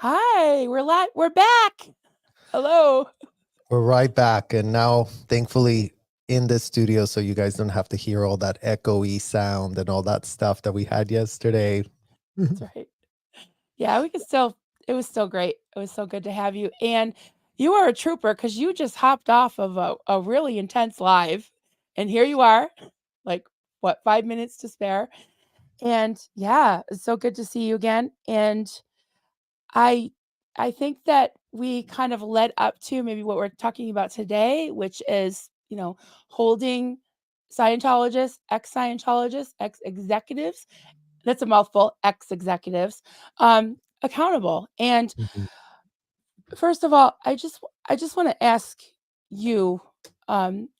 Hi, we're live. We're back. Hello. We're right back, and now, thankfully, in the studio, so you guys don't have to hear all that echoey sound and all that stuff that we had yesterday. That's right. Yeah, we could still. It was still great. It was so good to have you, and you are a trooper because you just hopped off of a really intense live, and here you are, like what 5 minutes to spare, and yeah, it's so good to see you again. And I, I think that we kind of led up to maybe what we're talking about today, which is holding Scientologists, ex-Scientologists, ex-executives, that's a mouthful, ex-executives, accountable. And Mhm. first of all, I just want to ask you um,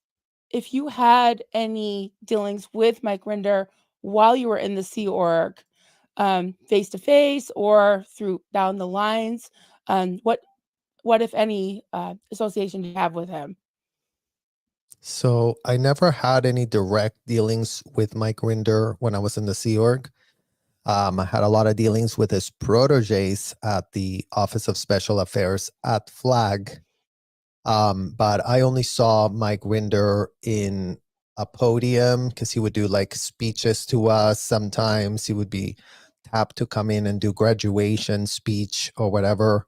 if you had any dealings with Mike Rinder while you were in the Sea Org, face to face or through down the lines. What if any association do you have with him? So I never had any direct dealings with Mike Rinder when I was in the Sea Org. I had a lot of dealings with his proteges at the Office of Special Affairs at Flag. But I only saw Mike Rinder in a podium because he would do like speeches to us. Sometimes he would be tapped to come in and do graduation speech or whatever.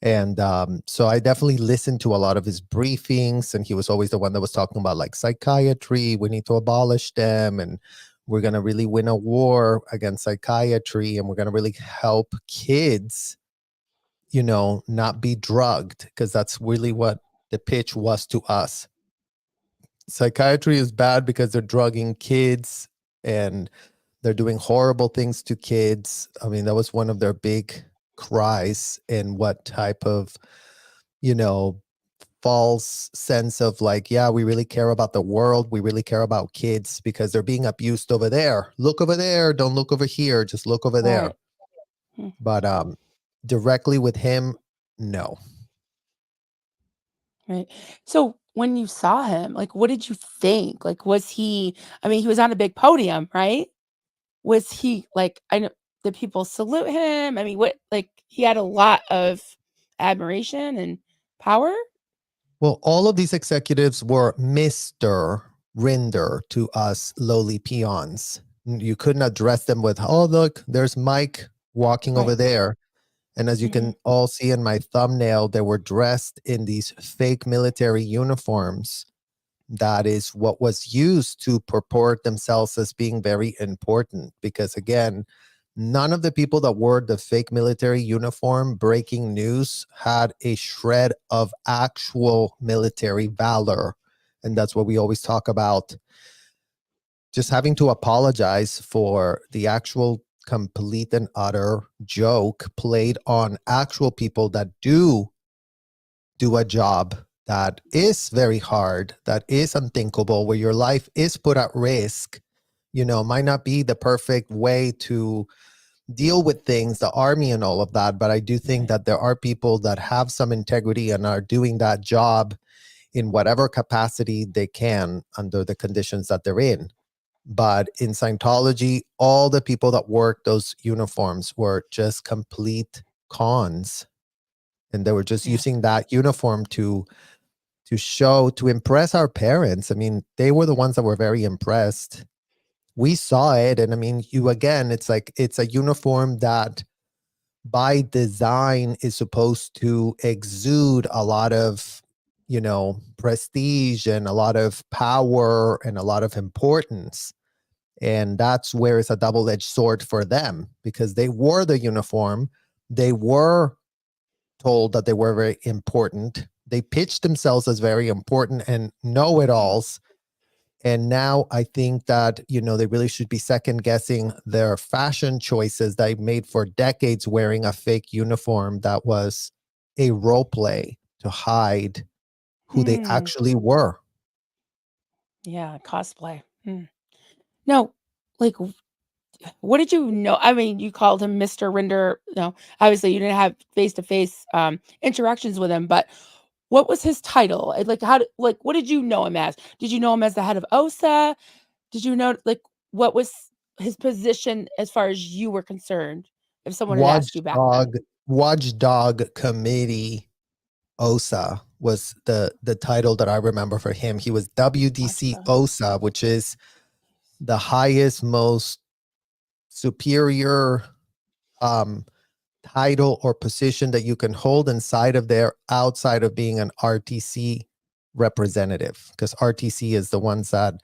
And so I definitely listened to a lot of his briefings, and he was always the one that was talking about like psychiatry. We need to abolish them, and we're going to really win a war against psychiatry, and we're going to really help kids, not be drugged, because that's really what the pitch was to us. Psychiatry is bad because they're drugging kids and they're doing horrible things to kids. I mean, that was one of their big cries. And what type of, you know, false sense of like, yeah, we really care about the world. We really care about kids because they're being abused over there. Look over there. Don't look over here. Just look over there. Right. Hmm. But directly with him, no. Right. So when you saw him, like, what did you think? Like, was he? I mean, he was on a big podium, right? Was he like? I know did people salute him? I mean, what? Like, he had a lot of admiration and power. Well, all of these executives were Mr. Rinder to us lowly peons. You couldn't address them with, oh, look, there's Mike walking over Right. there. And as you Hmm. can all see in my thumbnail, they were dressed in these fake military uniforms. That is what was used to purport themselves as being very important. Because again, none of the people that wore the fake military uniform breaking news had a shred of actual military valor. And that's what we always talk about. Just having to apologize for the actual complete and utter joke played on actual people that do a job that is very hard, that is unthinkable, where your life is put at risk, might not be the perfect way to deal with things, the army and all of that. But I do think Right. that there are people that have some integrity and are doing that job in whatever capacity they can under the conditions that they're in. But in Scientology, all the people that work those uniforms were just complete cons. And they were just Yeah. using that uniform to impress our parents. I mean, they were the ones that were very impressed. We saw it, and I mean, you again, it's like it's a uniform that by design is supposed to exude a lot of, prestige and a lot of power and a lot of importance. And that's where it's a double-edged sword for them because they wore the uniform. They were told that they were very important. They pitched themselves as very important and know it alls. And now I think that, they really should be second guessing their fashion choices they made for decades wearing a fake uniform that was a role play to hide who they Hmm. actually were. Yeah. Cosplay. Hmm. No. Like, what did you know? I mean, you called him Mr. Rinder. No, obviously you didn't have face to face interactions with him, but what was his title? Like, what did you know him as? Did you know him as the head of OSA? Did you know, like, what was his position as far as you were concerned? If someone had asked you back Watchdog then, Watchdog Committee OSA was the title that I remember for him. He was WDC Watchdog. OSA, which is the highest, most superior title or position that you can hold inside of there outside of being an RTC representative, because RTC is the ones that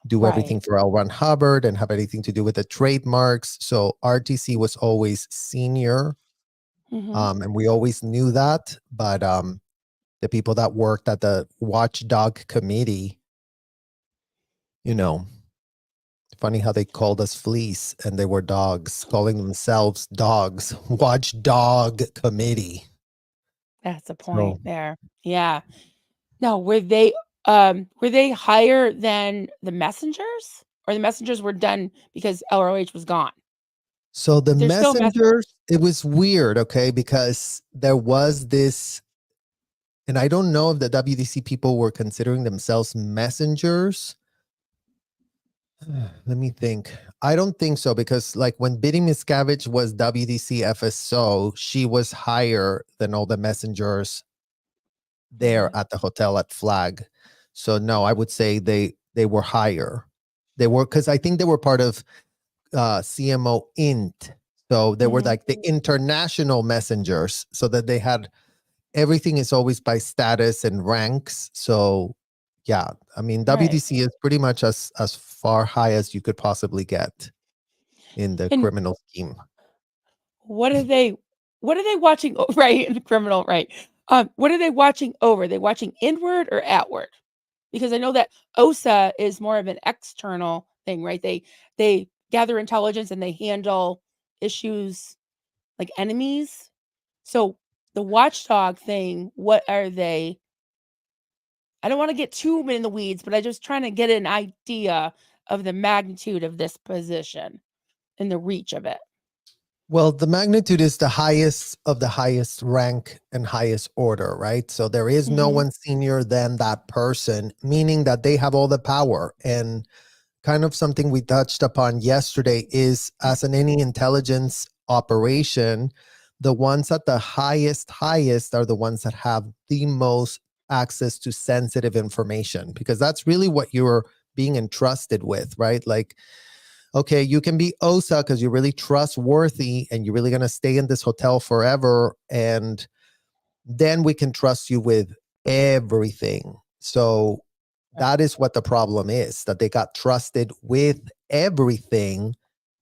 do everything Right. for L. Ron Hubbard and have anything to do with the trademarks. So RTC was always senior, Hmm. and we always knew that. But the people that worked at the Watchdog Committee, you know, funny how they called us fleece and they were dogs, calling themselves dogs. Watchdog Committee. That's a point So, there. Yeah. Now, were they higher than the messengers, or the messengers were done because LROH was gone? so the They're still messengers. messengers, it was weird, okay, because there was this, and I don't know if the WDC people were considering themselves messengers. Let me think. I don't think so, because like when Biddy Miscavige was WDC FSO, she was higher than all the messengers there Mhm. at the hotel at Flag. So no, I would say they were higher. They were, because I think they were part of CMO Int. So they were Mhm. like the international messengers, so that they had everything is always by status and ranks. So yeah, I mean Right. WDC is pretty much as far high as you could possibly get in the And criminal scheme. what are they what are they watching right, in the criminal, right. What are they watching over? Are they watching inward or outward? Because I know that OSA is more of an external thing, right? They gather intelligence and they handle issues like enemies. So the watchdog thing, what are they? I don't want to get too in the weeds, but I'm just trying to get an idea of the magnitude of this position and the reach of it. Well, the magnitude is the highest of the highest rank and highest order, right? So there is no Mhm. one senior than that person, meaning that they have all the power. And kind of something we touched upon yesterday is, as in any intelligence operation, the ones at the highest are the ones that have the most access to sensitive information, because that's really what you're being entrusted with, right? Like, okay, you can be OSA because you're really trustworthy and you're really going to stay in this hotel forever. And then we can trust you with everything. So Right. that is what the problem is, that they got trusted with everything.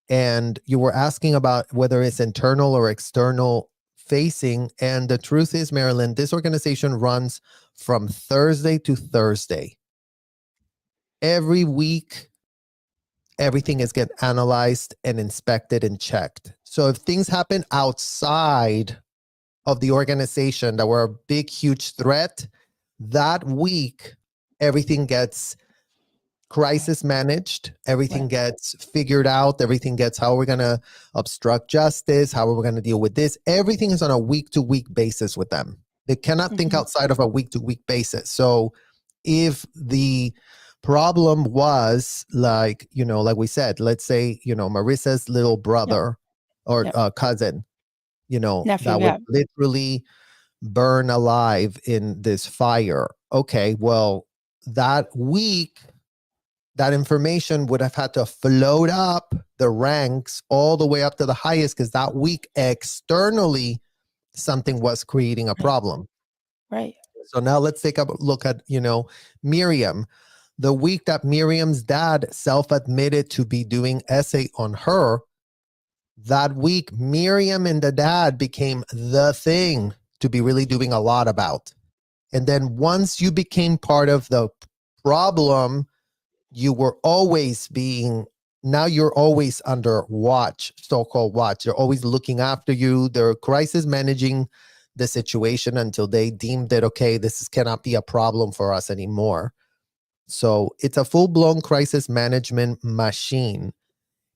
And you were asking about whether it's internal or external facing. And the truth is, Marilyn, this organization runs from Thursday to Thursday. Every week, everything is get analyzed and inspected and checked. So if things happen outside of the organization that were a big, huge threat, that week, everything gets Right. crisis managed, everything Right. gets figured out, everything gets how we're going to obstruct justice, how are we going to deal with this. Everything is on a week to week basis with them. They cannot think Mhm. outside of a week to week basis. So if the problem was like, like we said, let's say, Marissa's little Yep. brother or Yep. cousin, Nephew. that would Yeah. literally burn alive in this fire. Okay, well, that week, that information would have had to float up the ranks all the way up to the highest, because that week externally something was creating a Right. problem. Right. So now let's take a look at, Miriam. The week that Miriam's dad self-admitted to be doing essay on her, that week Miriam and the dad became the thing to be really doing a lot about. And then once you became part of the problem, you were always being, now you're always under watch, so-called watch. They're always looking after you. They're crisis managing the situation until they deemed that, okay, cannot be a problem for us anymore. So it's a full-blown crisis management machine.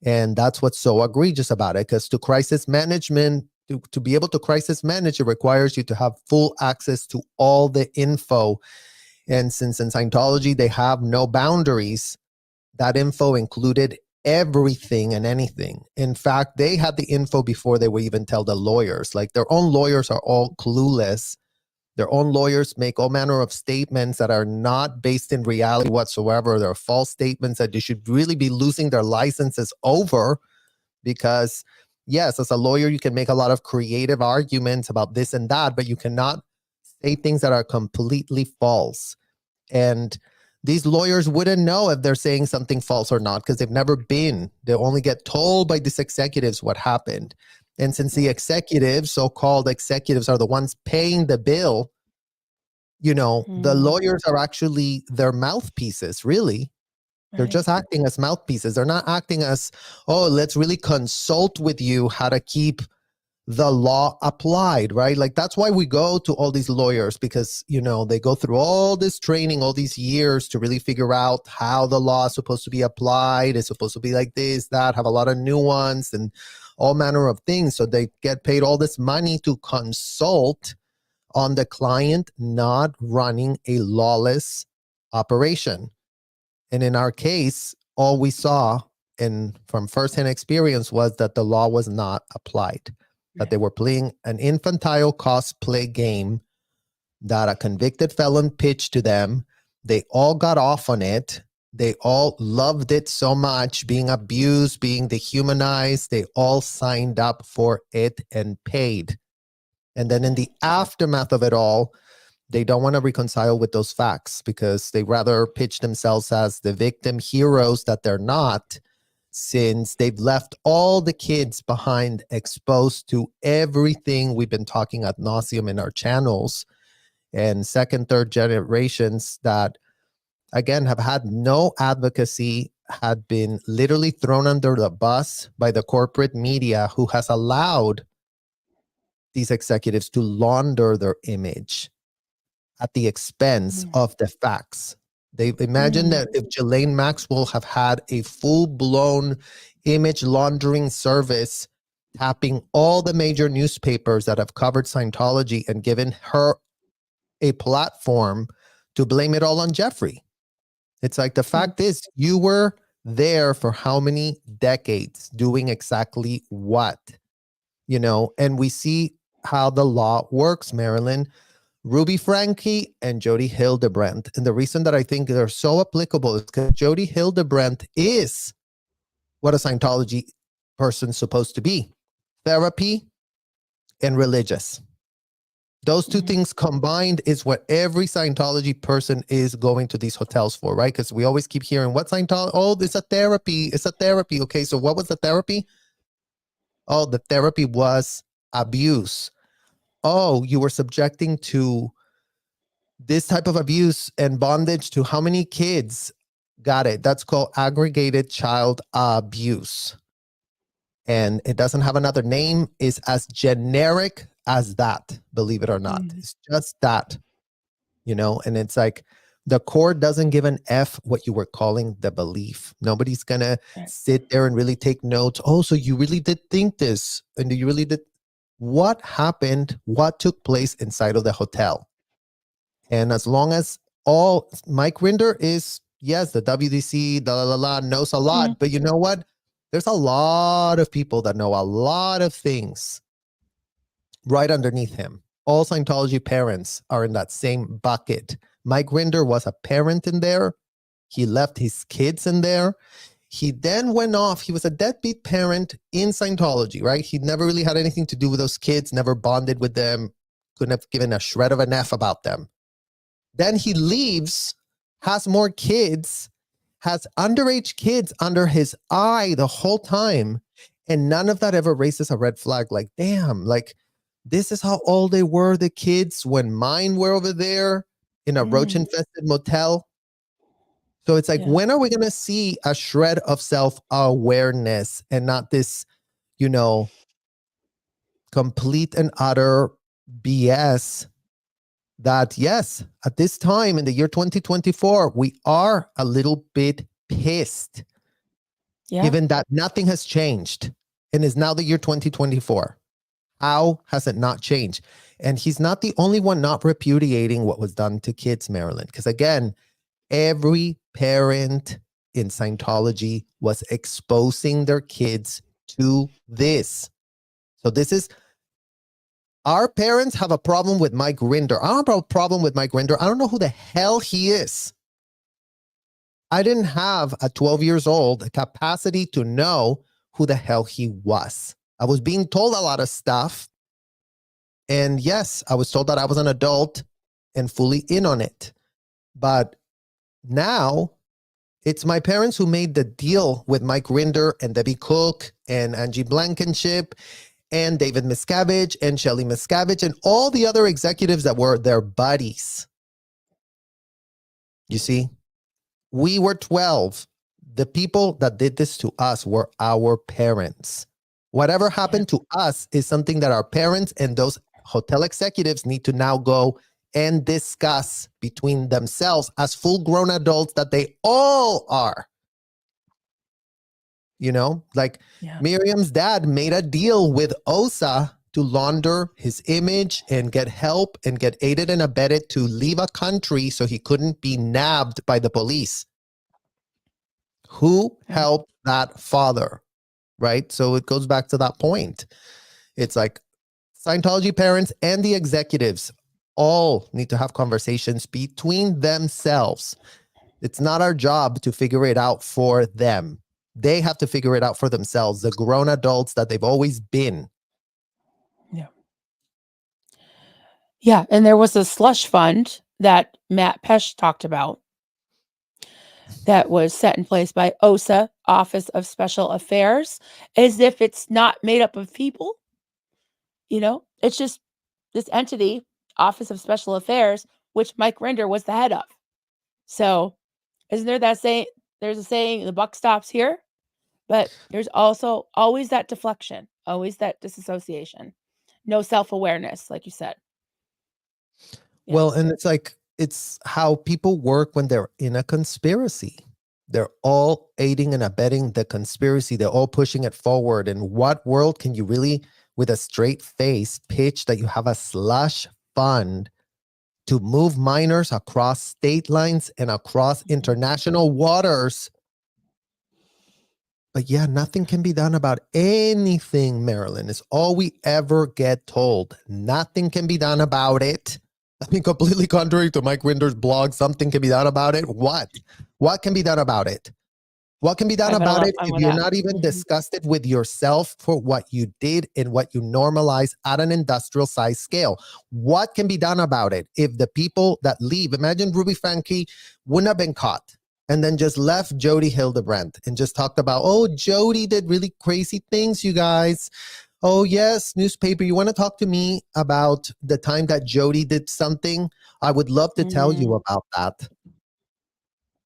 And that's what's so egregious about it, because to crisis management, to be able to crisis manage, it requires you to have full access to all the info. And since in Scientology, they have no boundaries, that info included everything and anything. In fact, they had the info before they would even tell the lawyers. Like, their own lawyers are all clueless. Their own lawyers make all manner of statements that are not based in reality whatsoever. They're false statements that they should really be losing their licenses over, because yes, as a lawyer, you can make a lot of creative arguments about this and that, but you cannot say things that are completely false. And these lawyers wouldn't know if they're saying something false or not, because they've never been. They only get told by these executives what happened. And since the executives, so-called executives, are the ones paying the bill, the lawyers are actually their mouthpieces, really. They're just acting as mouthpieces. They're not acting as, oh, let's really consult with you how to keep the law applied, right? Like, that's why we go to all these lawyers, because, they go through all this training, all these years to really figure out how the law is supposed to be applied. It's supposed to be like this, that, have a lot of nuance and all manner of things. So they get paid all this money to consult on the client not running a lawless operation. And in our case, all we saw, and from firsthand experience, was that the law was not applied, that they were playing an infantile cosplay game that a convicted felon pitched to them. They all got off on it. They all loved it so much, being abused, being dehumanized. They all signed up for it and paid. And then in the aftermath of it all, they don't want to reconcile with those facts, because they rather pitch themselves as the victim heroes that they're not, since they've left all the kids behind exposed to everything we've been talking ad nauseum in our channels, and second, third generations that, again, have had no advocacy, had been literally thrown under the bus by the corporate media, who has allowed these executives to launder their image at the expense of the facts. They imagine that if Ghislaine Maxwell have had a full-blown image laundering service, tapping all the major newspapers that have covered Scientology and given her a platform to blame it all on Jeffrey. It's like, the fact is, you were there for how many decades doing exactly what? And we see how the law works, Marilyn. Ruby Franke and Jody Hildebrandt. And the reason that I think they're so applicable is because Jody Hildebrandt is what a Scientology person's supposed to be: therapy and religious. Those two things combined is what every Scientology person is going to these hotels for, right? Because we always keep hearing, what Scientology? Oh, it's a therapy. It's a therapy. Okay, so what was the therapy? Oh, the therapy was abuse. Oh, you were subjecting to this type of abuse and bondage to how many kids? Got it. That's called aggregated child abuse. And it doesn't have another name. It's as generic as that, believe it or not. It's just that, and it's like, the court doesn't give an F what you were calling the belief. Nobody's going to sit there and really take notes. Oh, so you really did think this. And you really did. What happened? What took place inside of the hotel? And as long as Mike Rinder is, yes, the WDC, knows a lot, but you know what? There's a lot of people that know a lot of things right underneath him. All Scientology parents are in that same bucket. Mike Rinder was a parent in there. He left his kids in there. He then went off. He was a deadbeat parent in Scientology, right? He never really had anything to do with those kids, never bonded with them, couldn't have given a shred of an F about them. Then he leaves, has more kids, has underage kids under his eye the whole time, and none of that ever raises a red flag. Like, damn, like, this is how old they were, the kids, when mine were over there in a roach-infested motel. So it's like, when are we going to see a shred of self-awareness and not this, complete and utter BS that, yes, at this time in the year 2024, we are a little bit pissed, given that nothing has changed and is now the year 2024. How has it not changed? And he's not the only one not repudiating what was done to kids, Marilyn. Because again, every parent in Scientology was exposing their kids to this. So this is, our parents have a problem with Mike Rinder. I don't have a problem with Mike Rinder. I don't know who the hell he is. I didn't have at 12 years old the capacity to know who the hell he was. I was being told a lot of stuff. And yes, I was told that I was an adult and fully in on it. But now it's my parents who made the deal with Mike Rinder and Debbie Cook and Angie Blankenship and David Miscavige and Shelley Miscavige and all the other executives that were their buddies. You see, we were 12. The people that did this to us were our parents. Whatever happened to us is something that our parents and those hotel executives need to now go and discuss between themselves as full-grown adults that they all are. You know, like Miriam's dad made a deal with OSA to launder his image and get help and get aided and abetted to leave a country so he couldn't be nabbed by the police. Who helped that father, right? So it goes back to that point. It's like Scientology parents and the executives all need to have conversations between themselves. It's not our job to figure it out for them. They have to figure it out for themselves, the grown adults that they've always been. Yeah, and there was a slush fund that Matt Pesh talked about that was set in place by OSA, Office of Special Affairs, as if it's not made up of people. You know, it's just this entity, Office of Special Affairs, which Mike Rinder was the head of. So isn't there that saying, there's a saying, the buck stops here, but there's also always that deflection, always that disassociation, no self-awareness, like you said. Well, and it's like, it's how people work when they're in a conspiracy. They're all aiding and abetting the conspiracy. They're all pushing it forward. In what world can you really, with a straight face, pitch that you have a slush fund to move minors across state lines and across international waters? But yeah, nothing can be done about anything, Marilyn. It's all we ever get told. Nothing can be done about it. I mean, completely contrary to Mike Rinder's blog, something can be done about it. What? What can be done about it? What can be done about it if you're not even disgusted with yourself for what you did and what you normalize at an industrial size scale? What can be done about it if the people that leave, imagine Ruby Franke wouldn't have been caught and then just left Jody Hildebrandt and just talked about, oh, Jody did really crazy things, you guys. Oh, yes, newspaper, you want to talk to me about the time that Jody did something? I would love to tell you about that.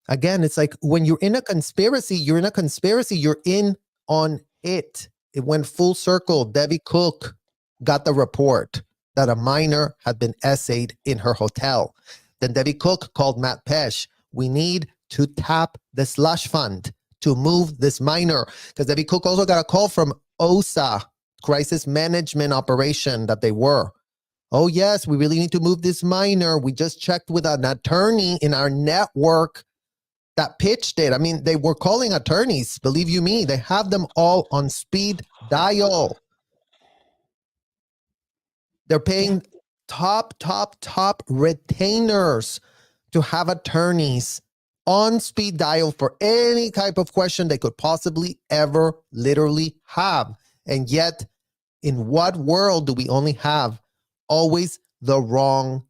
Again, it's like when you're in a conspiracy, you're in a conspiracy, you're in on it. It went full circle. Debbie Cook got the report that a minor had been essayed in her hotel. Then Debbie Cook called Matt Pesh. We need to tap the slush fund to move this minor. Because Debbie Cook also got a call from OSA, crisis management operation that they were. Oh, yes, we really need to move this minor. We just checked with an attorney in our network that pitched it. I mean, they were calling attorneys. Believe you me, they have them all on speed dial. They're paying top retainers to have attorneys on speed dial for any type of question they could possibly ever literally have. And yet, in what world do we only have always the wrong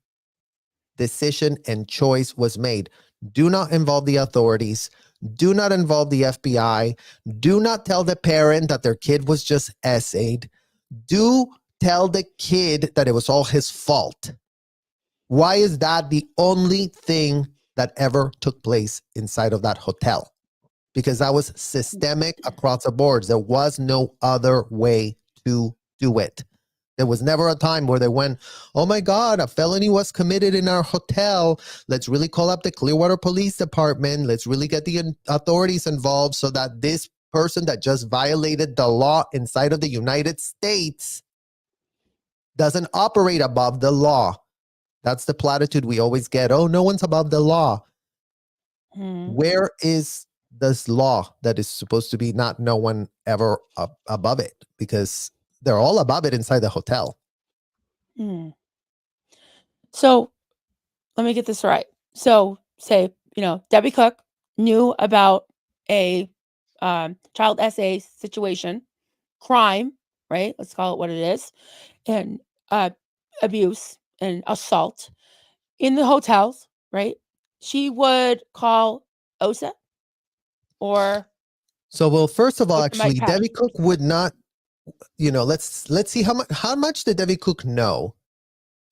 decision and choice was made? Do not involve the authorities. Do not involve the FBI. Do not tell the parent that their kid was just essayed. Do tell the kid that it was all his fault. Why is that the only thing that ever took place inside of that hotel? Because that was systemic across the board. There was no other way to do it. There was never a time where they went, oh my God, a felony was committed in our hotel. Let's really call up the Clearwater Police Department. Let's really get the authorities involved so that this person that just violated the law inside of the United States doesn't operate above the law. That's the platitude we always get. Oh, no one's above the law. Where is this law that is supposed to be not no one ever above it, because they're all above it inside the hotel. Hmm. So let me get this right. So say, Debbie Cook knew about a child SA situation, crime, right? Let's call it what it is, and abuse and assault in the hotels, right? She would call OSA or So, well, first of all, Mike actually, Pesh. Debbie Cook would not, let's see how much did Debbie Cook know.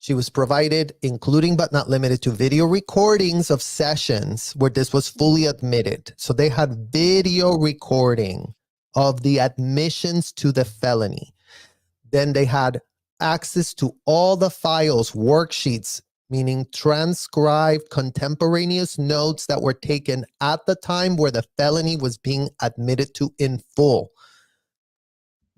She was provided, including but not limited to, video recordings of sessions where this was fully admitted. So they had video recording of the admissions to the felony. Then they had access to all the files, worksheets, meaning transcribed contemporaneous notes that were taken at the time where the felony was being admitted to in full.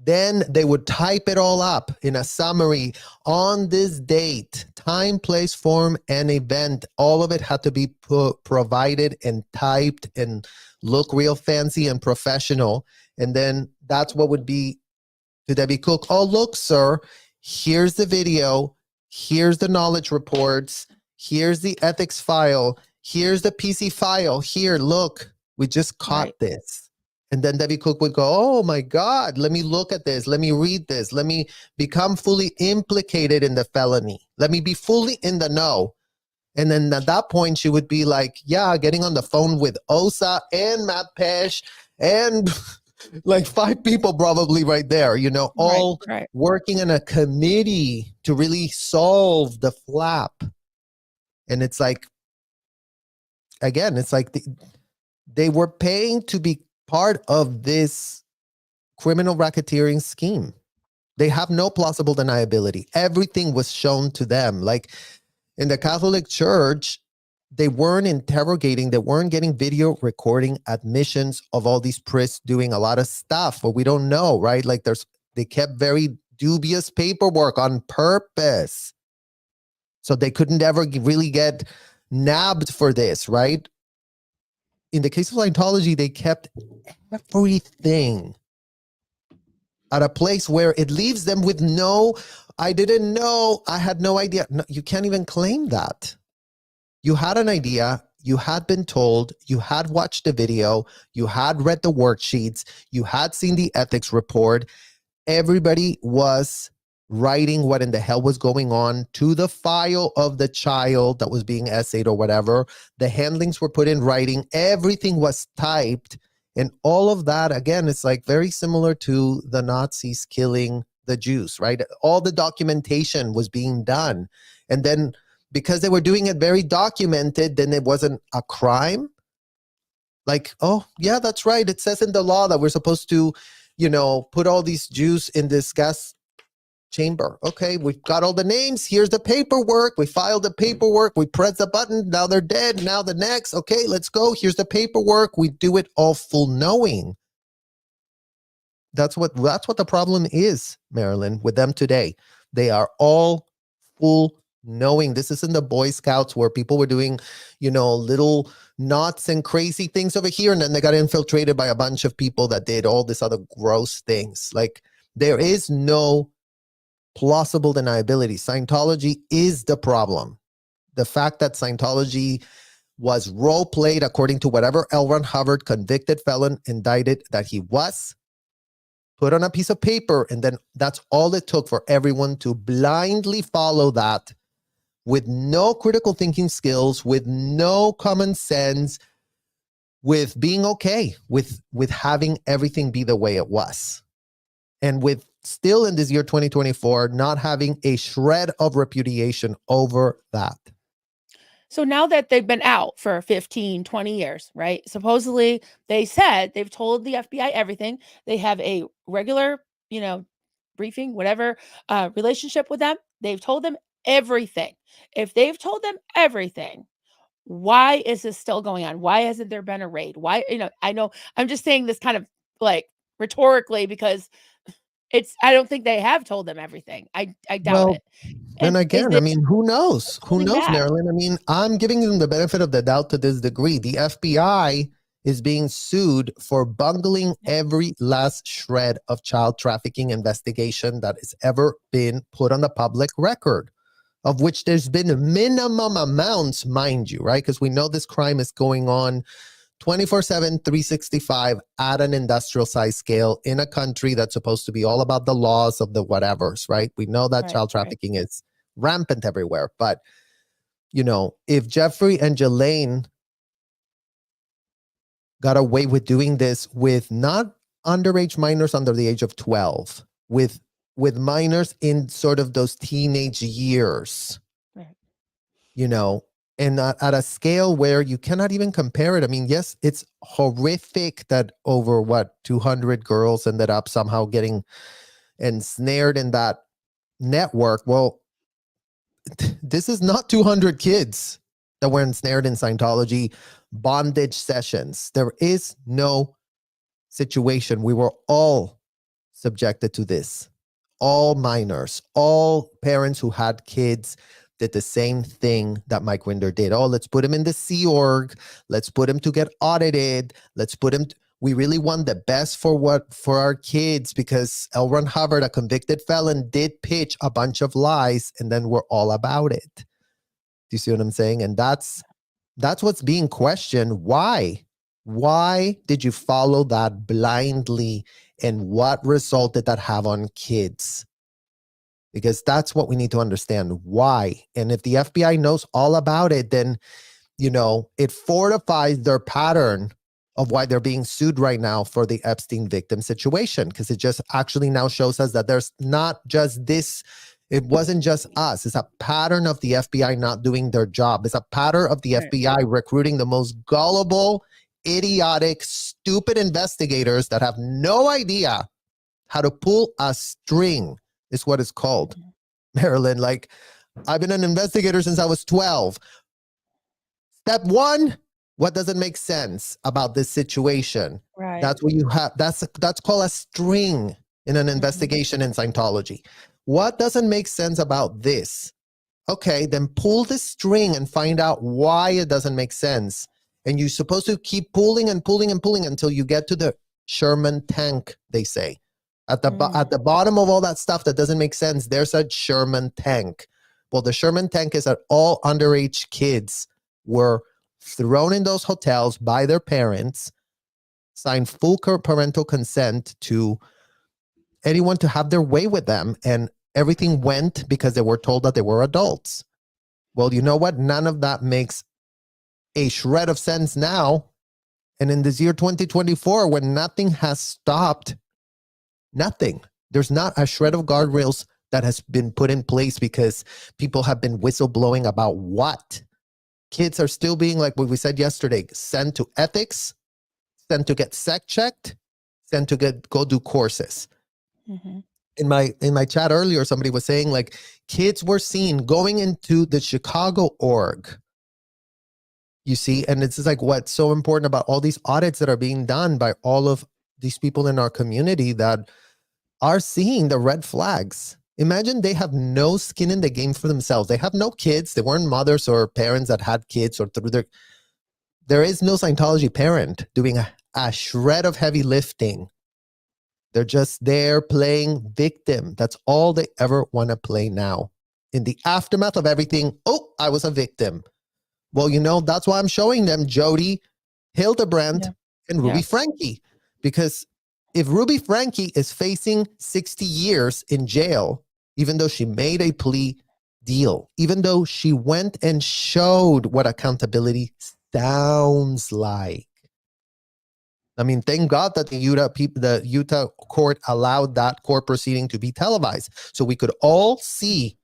Then they would type it all up in a summary on this date, time, place, form, and event. All of it had to be provided and typed and look real fancy and professional. And then that's what would be to Debbie Cook. Oh, look, sir, here's the video. Here's the knowledge reports. Here's the ethics file. Here's the PC file. Here, look, we just caught this. And then Debbie Cook would go, oh my God, let me look at this. Let me read this. Let me become fully implicated in the felony. Let me be fully in the know. And then at that point, she would be like, yeah, getting on the phone with Osa and Matt Pesh and like 5 people probably right there, all working in a committee to really solve the flap. And it's like, again, it's like they were paying to be part of this criminal racketeering scheme. They have no plausible deniability. Everything was shown to them. Like in the Catholic Church, they weren't interrogating, they weren't getting video recording admissions of all these priests doing a lot of stuff, but we don't know, right? Like they kept very dubious paperwork on purpose. So they couldn't ever really get nabbed for this, right? In the case of Scientology, they kept everything at a place where it leaves them with I didn't know, I had no idea. No, you can't even claim that. You had an idea, you had been told, you had watched the video, you had read the worksheets, you had seen the ethics report. Everybody was writing what in the hell was going on to the file of the child that was being essayed or whatever. The handlings were put in writing. Everything was typed. And all of that, again, it's like very similar to the Nazis killing the Jews, right? All the documentation was being done. And then because they were doing it very documented, then it wasn't a crime. Like, oh, yeah, that's right. It says in the law that we're supposed to, put all these Jews in this gas chamber. Okay, we've got all the names. Here's the paperwork. We filed the paperwork. We press the button. Now they're dead. Now the next. Okay, let's go. Here's the paperwork. We do it all full knowing. That's what the problem is, Marilyn, with them today. They are all full knowing. This isn't the Boy Scouts where people were doing, little knots and crazy things over here, and then they got infiltrated by a bunch of people that did all this other gross things. Like, there is no plausible deniability. Scientology is the problem. The fact that Scientology was role played according to whatever L. Ron Hubbard, convicted felon, indicted that he was, put on a piece of paper, and then that's all it took for everyone to blindly follow that with no critical thinking skills, with no common sense, with being okay with having everything be the way it was. And with still in this year 2024, not having a shred of repudiation over that. So now that they've been out for 15, 20 years, right? Supposedly they said they've told the FBI everything. They have a regular, briefing, whatever, relationship with them. They've told them everything. If they've told them everything, why is this still going on? Why hasn't there been a raid? Why, I know I'm just saying this kind of like rhetorically because I don't think they have told them everything. I doubt it. And again, I mean, who knows? Who knows, back? Marilyn? I mean, I'm giving them the benefit of the doubt to this degree. The FBI is being sued for bungling every last shred of child trafficking investigation that has ever been put on the public record, of which there's been minimum amounts, mind you, right? Because we know this crime is going on 24/7, 365 at an industrial size scale in a country that's supposed to be all about the laws of the whatevers, right? We know that child trafficking is rampant everywhere. But, if Jeffrey and Jelaine got away with doing this with not underage minors under the age of 12, with minors in sort of those teenage years, and at a scale where you cannot even compare it. I mean, yes, it's horrific that over 200 girls ended up somehow getting ensnared in that network. Well, this is not 200 kids that were ensnared in Scientology bondage sessions. There is no situation. We were all subjected to this. All minors, all parents who had kids did the same thing that Mike Rinder did. Oh, let's put him in the Sea Org. Let's put him to get audited. Let's put him. We really want the best for our kids, because L. Ron Hubbard, a convicted felon, did pitch a bunch of lies, and then we're all about it. Do you see what I'm saying? And that's what's being questioned. Why? Why did you follow that blindly, and what result did that have on kids? Because that's what we need to understand. Why? And if the FBI knows all about it, then, it fortifies their pattern of why they're being sued right now for the Epstein victim situation. Because it just actually now shows us that there's not just this. It wasn't just us. It's a pattern of the FBI not doing their job. It's a pattern of the FBI recruiting the most gullible, idiotic, stupid investigators that have no idea how to pull a string, is what it's called. Marilyn, like, I've been an investigator since I was 12. Step one, what doesn't make sense about this situation? Right. That's what you have. That's called a string in an investigation in Scientology. What doesn't make sense about this? Okay, then pull the string and find out why it doesn't make sense. And you're supposed to keep pulling and pulling and pulling until you get to the Sherman tank, they say. At the bottom of all that stuff that doesn't make sense, there's a Sherman tank. Well, the Sherman tank is that all underage kids were thrown in those hotels by their parents, signed full parental consent to anyone to have their way with them, and everything went because they were told that they were adults. Well, you know what? None of that makes a shred of sense now. And in this year 2024, when nothing has stopped, nothing. There's not a shred of guardrails that has been put in place because people have been whistleblowing about what? Kids are still being, like what we said yesterday, sent to ethics, sent to get sec checked, sent to go do courses. In my chat earlier, somebody was saying, like, kids were seen going into the Chicago org. You see, and it's like what's so important about all these audits that are being done by all of these people in our community that are seeing the red flags. Imagine they have no skin in the game for themselves. They have no kids. They weren't mothers or parents that had kids, or there is no Scientology parent doing a shred of heavy lifting. They're just there playing victim. That's all they ever want to play now. In the aftermath of everything, oh, I was a victim. Well, that's why I'm showing them Jody, Hildebrand, and Ruby Franke. Because if Ruby Franke is facing 60 years in jail, even though she made a plea deal, even though she went and showed what accountability sounds like. I mean, thank God that the Utah court allowed that court proceeding to be televised, so we could all see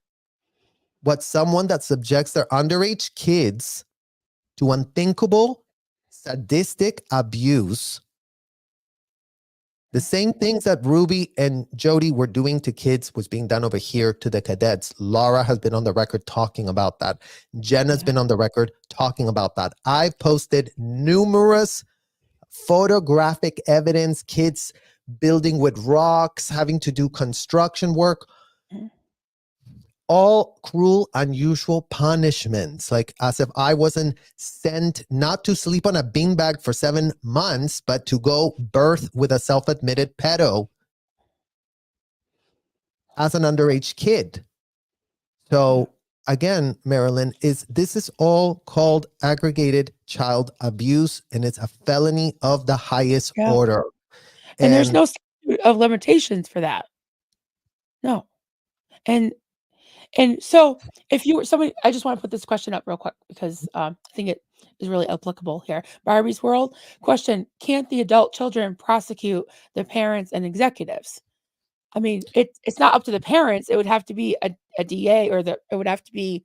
what someone that subjects their underage kids to unthinkable, sadistic abuse, the same things that Ruby and Jody were doing to kids was being done over here to the cadets. Laura has been on the record talking about that. Jenna's been on the record talking about that. I've posted numerous photographic evidence, kids building with rocks, having to do construction work. all cruel, unusual punishments. Like as if I wasn't sent not to sleep on a beanbag for 7 months, but to go birth with a self-admitted pedo as an underage kid. So again, Marilyn, this is all called aggregated child abuse, and it's a felony of the highest Yeah. order. And there's no statute of limitations for that. No. And so if you were somebody, I just want to put this question up real quick because I think it is really applicable here. Barbie's World question: can't the adult children prosecute the parents and executives? I mean, it's not up to the parents. It would have to be a DA, or it would have to be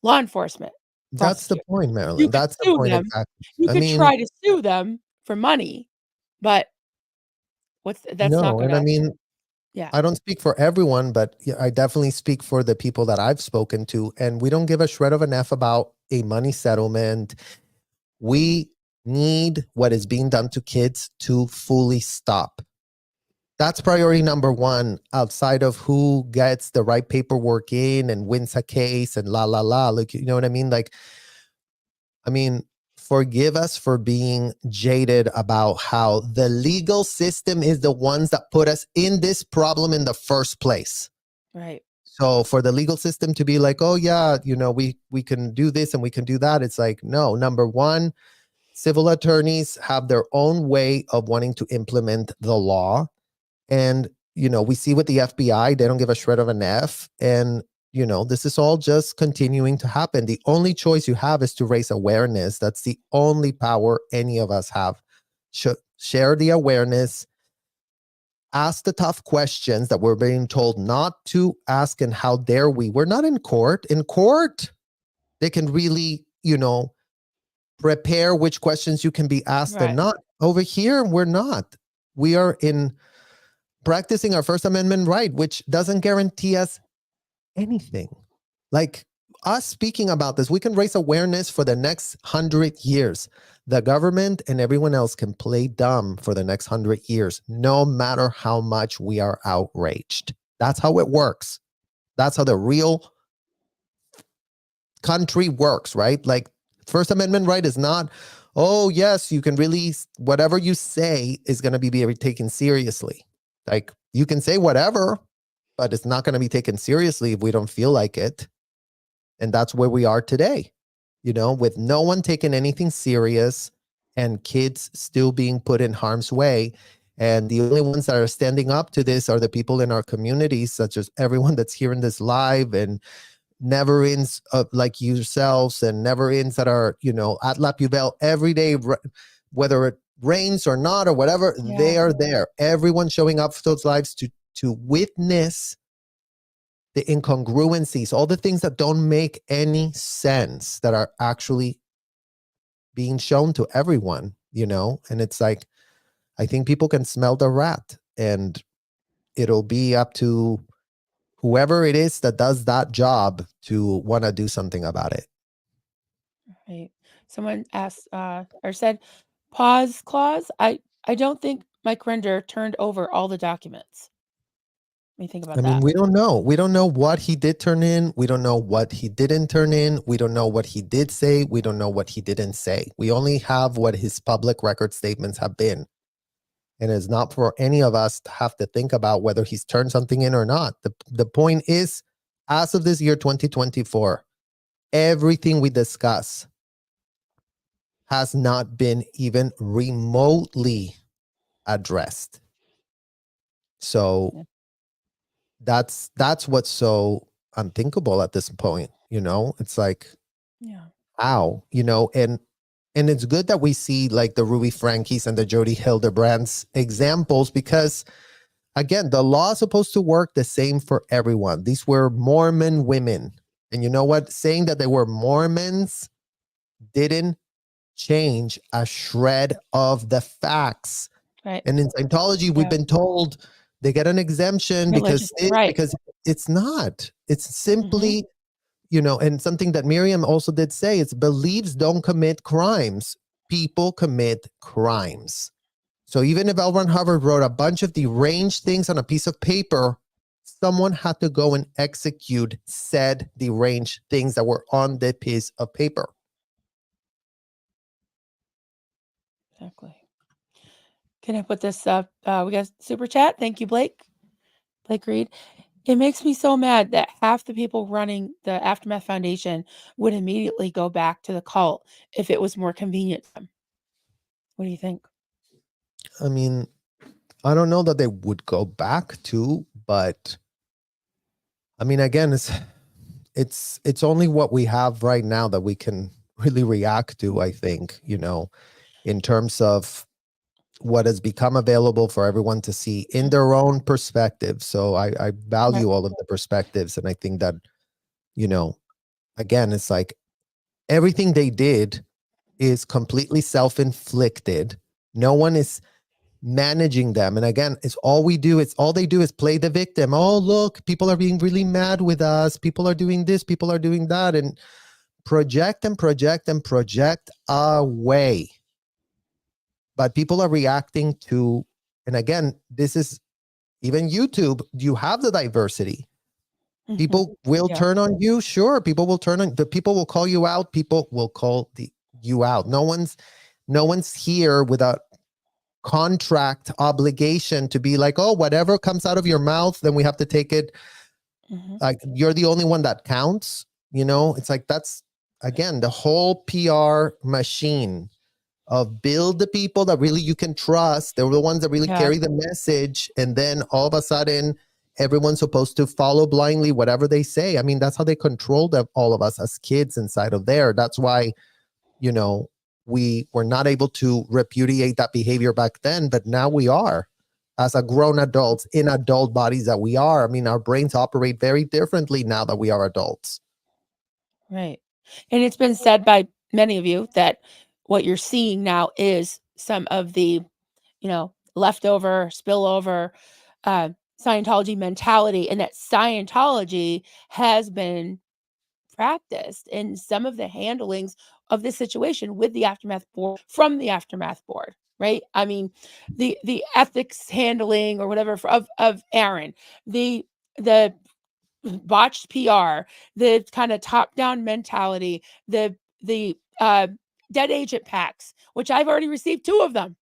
law enforcement That's the prosecute. point, You Marilyn. could That's the sue point them. exactly. You I could mean, try to sue them for money, but that's not no, and I gonna. mean, Yeah. I don't speak for everyone, but I definitely speak for the people that I've spoken to, and we don't give a shred of an F about a money settlement. We need what is being done to kids to fully stop. That's priority number one, outside of who gets the right paperwork in and wins a case and la la la. Like, you know what I mean? Like, I mean, forgive us for being jaded about how the legal system is the ones that put us in this problem in the first place. Right. So for the legal system to be like, oh yeah, you know, we can do this and we can do that. It's like, no, number one, civil attorneys have their own way of wanting to implement the law. And, you know, we see with the FBI, they don't give a shred of an F. And, you know, this is all just continuing to happen. The only choice you have is to raise awareness. That's the only power any of us have. Share the awareness, ask the tough questions that we're being told not to ask. And how dare we? We're not in court. In court, they can really, you know, prepare which questions you can be asked and Right. not. Over here, we're not. We are in practicing our First Amendment right, which doesn't guarantee us anything. Like us speaking about this, we can raise awareness for the next 100 years. The government and everyone else can play dumb for the next 100 years, no matter how much we are outraged. That's how it works. That's how the real country works, right? Like First Amendment right is not, oh yes, you can really, whatever you say is going to be taken seriously. Like you can say whatever, but it's not going to be taken seriously if we don't feel like it. And that's where we are today, you know, with no one taking anything serious and kids still being put in harm's way. And the only ones that are standing up to this are the people in our communities, such as everyone that's hearing this live, and never ends like yourselves, and never ends that are, you know, at La Pubelle every day, whether it rains or not or whatever, they are there. Everyone showing up for those lives to witness the incongruencies, all the things that don't make any sense that are actually being shown to everyone, you know? And it's like, I think people can smell the rat, and it'll be up to whoever it is that does that job to want to do something about it. Right. Someone asked or said, pause clause. I don't think Mike Rinder turned over all the documents. What do you think about I mean, that? we don't know. We don't know what he did turn in. We don't know what he didn't turn in. We don't know what he did say. We don't know what he didn't say. We only have what his public record statements have been. And it's not for any of us to have to think about whether he's turned something in or not. The point is, as of this year, 2024, everything we discuss has not been even remotely addressed. So Yeah. that's what's so unthinkable at this point, you know? It's like, Yeah. ow, you know, and it's good that we see like the Ruby Frankies and the Jody Hildebrands examples, because again, the law is supposed to work the same for everyone. These were Mormon women. And you know what? Saying that they were Mormons didn't change a shred of the facts. Right. And in Scientology, we've been told they get an exemption Religious. because it's not. It's simply, Mhm. you know, and something that Miriam also did say, it's beliefs don't commit crimes. People commit crimes. So even if L. Ron Hubbard wrote a bunch of deranged things on a piece of paper, someone had to go and execute said deranged things that were on the piece of paper. Exactly. Can I put this up? We got super chat. Thank you, Blake. Blake Reed. It makes me so mad that half the people running the Aftermath Foundation would immediately go back to the cult if it was more convenient to them. What do you think? I mean, I don't know that they would go back to, but I mean, again, it's only what we have right now that we can really react to, I think, in terms of what has become available for everyone to see in their own perspective. So I value all of the perspectives. And I think that, again, it's like everything they did is completely self-inflicted. No one is managing them. And again, it's all they do is play the victim. Oh, look, people are being really mad with us. People are doing this, people are doing that, and project and project and project away. But people are reacting to, and again, this is even YouTube, you have the diversity. People will turn on you. Sure. People will turn on, the people will call you out. People will call you out. No one's here without contract obligation to be like, oh, whatever comes out of your mouth, then we have to take it. Like, you're the only one that counts. It's like, that's again the whole PR machine of build the people that really you can trust. They're the ones that really carry the message, and then all of a sudden everyone's supposed to follow blindly whatever they say. I mean, that's how they controlled all of us as kids inside of there. That's why we were not able to repudiate that behavior back then, but now we are, as a grown adults in adult bodies that we are. I mean, our brains operate very differently now that we are adults. Right. And it's been said by many of you that what you're seeing now is some of the, leftover, spillover Scientology mentality, and that Scientology has been practiced in some of the handlings of this situation with the Aftermath board, from the Aftermath board, right? I mean, the ethics handling or whatever of Aaron, the botched PR, the kind of top-down mentality, the dead agent packs, which I've already received 2 of them.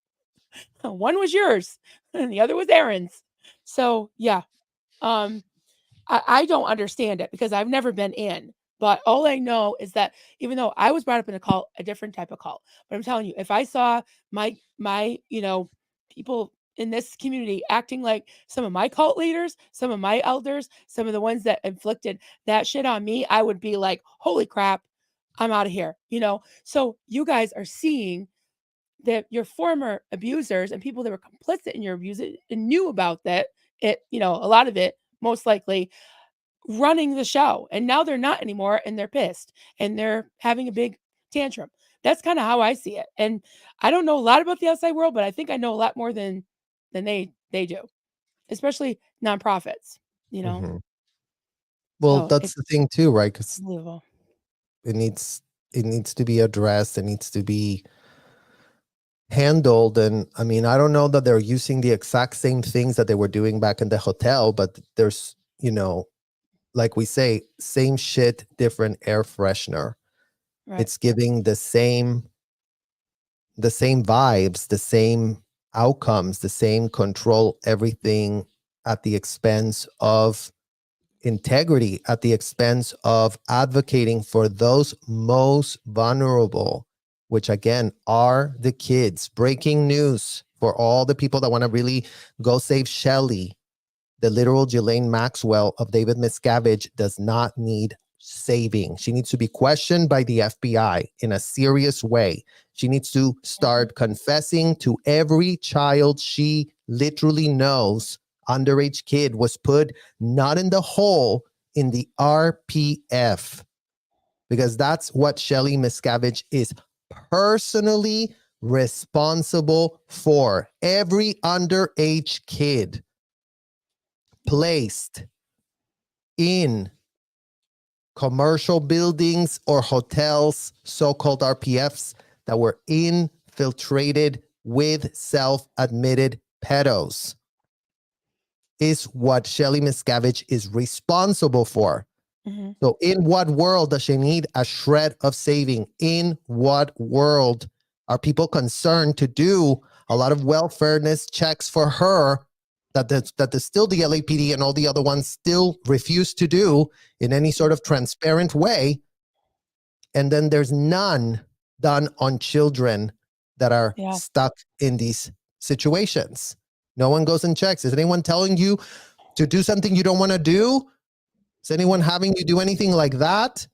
One was yours and the other was Aaron's. So yeah, I don't understand it because I've never been in. But all I know is that even though I was brought up in a cult, a different type of cult, but I'm telling you, if I saw my people in this community acting like some of my cult leaders, some of my elders, some of the ones that inflicted that shit on me, I would be like, holy crap, I'm out of here. So you guys are seeing that your former abusers and people that were complicit in your abuse and knew about that, a lot of it most likely running the show, and now they're not anymore, and they're pissed and they're having a big tantrum. That's kind of how I see it. And I don't know a lot about the outside world, but I think I know a lot more than they do, especially nonprofits. Mhm. Well, So that's it's the thing too, right? Because unbelievable. it needs to be addressed. It needs to be handled. And I mean, I don't know that they're using the exact same things that they were doing back in the hotel, but there's, like we say, same shit, different air freshener. Right. It's giving the same vibes, the same outcomes, the same control, everything at the expense of integrity, at the expense of advocating for those most vulnerable, which again are the kids. Breaking news for all the people that want to really go save Shelly. The literal Ghislaine Maxwell of David Miscavige does not need saving. She needs to be questioned by the FBI in a serious way. She needs to start confessing to every child she literally knows. Underage kid was put not in the hole, in the RPF, because that's what Shelly Miscavige is personally responsible for. Every underage kid placed in commercial buildings or hotels, so-called RPFs, that were infiltrated with self-admitted pedos. is what Shelly Miscavige is responsible for. Mhm. So in what world does she need a shred of saving? In what world are people concerned to do a lot of welfareness checks for her that still the LAPD and all the other ones still refuse to do in any sort of transparent way? And then there's none done on children that are Yeah. stuck in these situations. No one goes and checks. Is anyone telling you to do something you don't want to do? Is anyone having you do anything like that?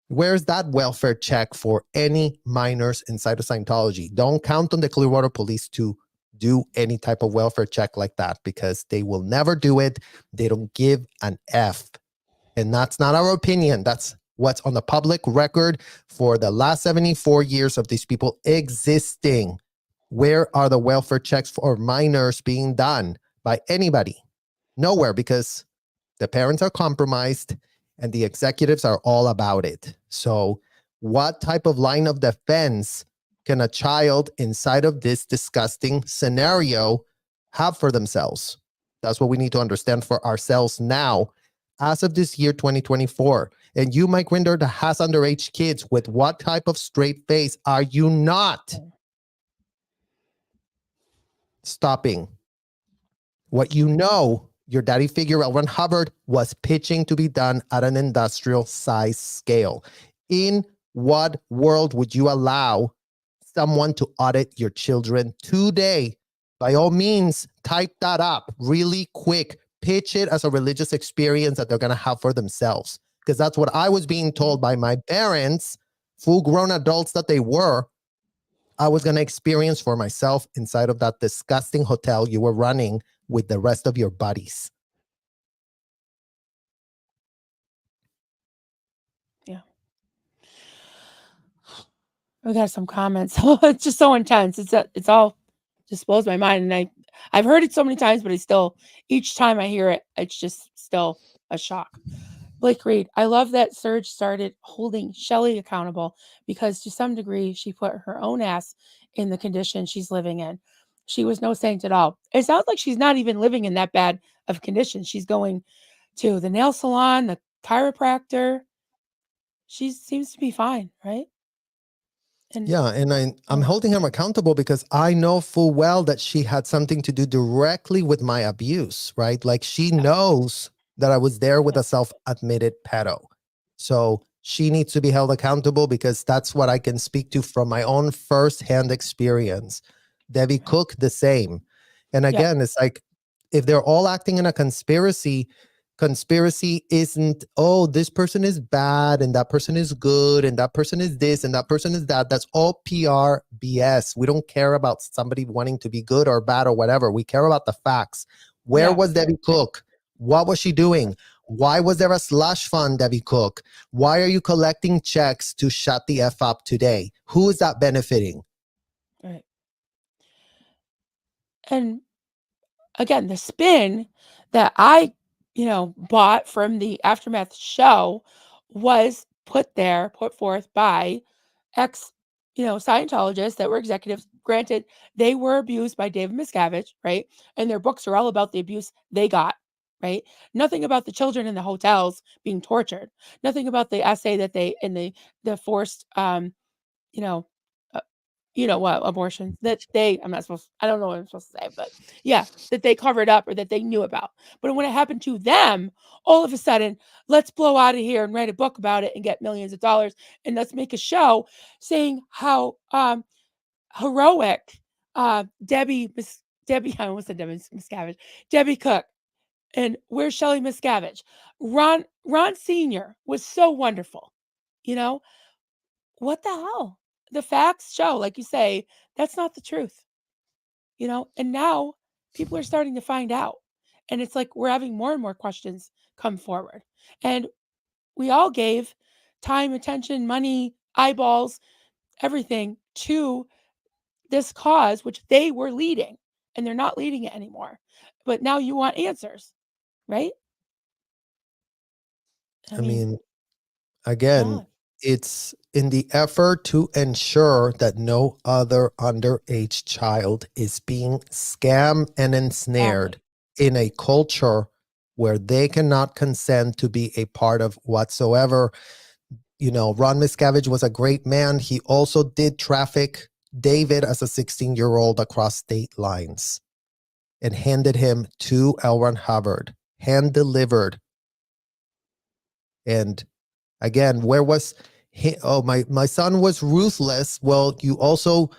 Where's that welfare check for any minors inside of Scientology? Don't count on the Clearwater Police to do any type of welfare check like that, because they will never do it. They don't give an F. And that's not our opinion. That's what's on the public record for the last 74 years of these people existing. Where are the welfare checks for minors being done by anybody? Nowhere, because the parents are compromised and the executives are all about it. So what type of line of defense can a child inside of this disgusting scenario have for themselves? That's what we need to understand for ourselves now, as of this year, 2024. And you, Mike Rinder, that has underage kids, with what type of straight face are you not stopping what you know your daddy figure, L. Ron Hubbard, was pitching to be done at an industrial size scale? In what world would you allow someone to audit your children today? By all means, type that up really quick. Pitch it as a religious experience that they're going to have for themselves. Because that's what I was being told by my parents, full grown adults that they were. I was going to experience for myself inside of that disgusting hotel you were running with the rest of your buddies. Yeah. We got some comments. It's just so intense. It's all just blows my mind. And I've heard it so many times, but each time I hear it, it's just still a shock. Blake Reed, I love that Serge started holding Shelly accountable, because to some degree she put her own ass in the condition she's living in. She was no saint at all. It sounds like she's not even living in that bad of conditions. She's going to the nail salon, the chiropractor. She seems to be fine, right? And Yeah, and I'm oh, holding him accountable because I know full well that she had something to do directly with my abuse, right? Like, she yeah, knows that I was there with yeah, a self-admitted pedo. So she needs to be held accountable, because that's what I can speak to from my own firsthand experience. Debbie right. Cook, the same. And Yeah, again, it's like, if they're all acting in a conspiracy isn't, oh, this person is bad and that person is good and that person is this and that person is that. That's all PR BS. We don't care about somebody wanting to be good or bad or whatever. We care about the facts. Where yeah, was Debbie Cook? What was she doing? Why was there a slush fund, Debbie Cook? Why are you collecting checks to shut the F up today? Who is that benefiting? right. And again, the spin that I, bought from the Aftermath show was put forth by ex, Scientologists that were executives. Granted, they were abused by David Miscavige, right? And their books are all about the abuse they got, right? Nothing about the children in the hotels being tortured. Nothing about the essay that they and the forced you know, uh, what, abortions that I don't know what I'm supposed to say, but yeah, that they covered up or that they knew about. But when it happened to them, all of a sudden, let's blow out of here and write a book about it and get millions of dollars. And let's make a show saying how heroic Debbie, I almost said Debbie Miscavige, Debbie Cook, and where's Shelley Miscavige? Ron Sr. was so wonderful, you know, what the hell? The facts show, like you say, that's not the truth, and now people are starting to find out. And it's like we're having more and more questions come forward. And we all gave time, attention, money, eyeballs, everything to this cause, which they were leading, and they're not leading it anymore. But now you want answers, right? I I mean, mean, come again, on. it's in the effort to ensure that no other underage child is being scammed and ensnared. Exactly. in a culture where they cannot consent to be a part of whatsoever. Ron Miscavige was a great man. He also did traffic David as a 16-year-old across state lines and handed him to L. Ron Hubbard, hand delivered. And again, where was he? Oh, my son was ruthless. Well, you also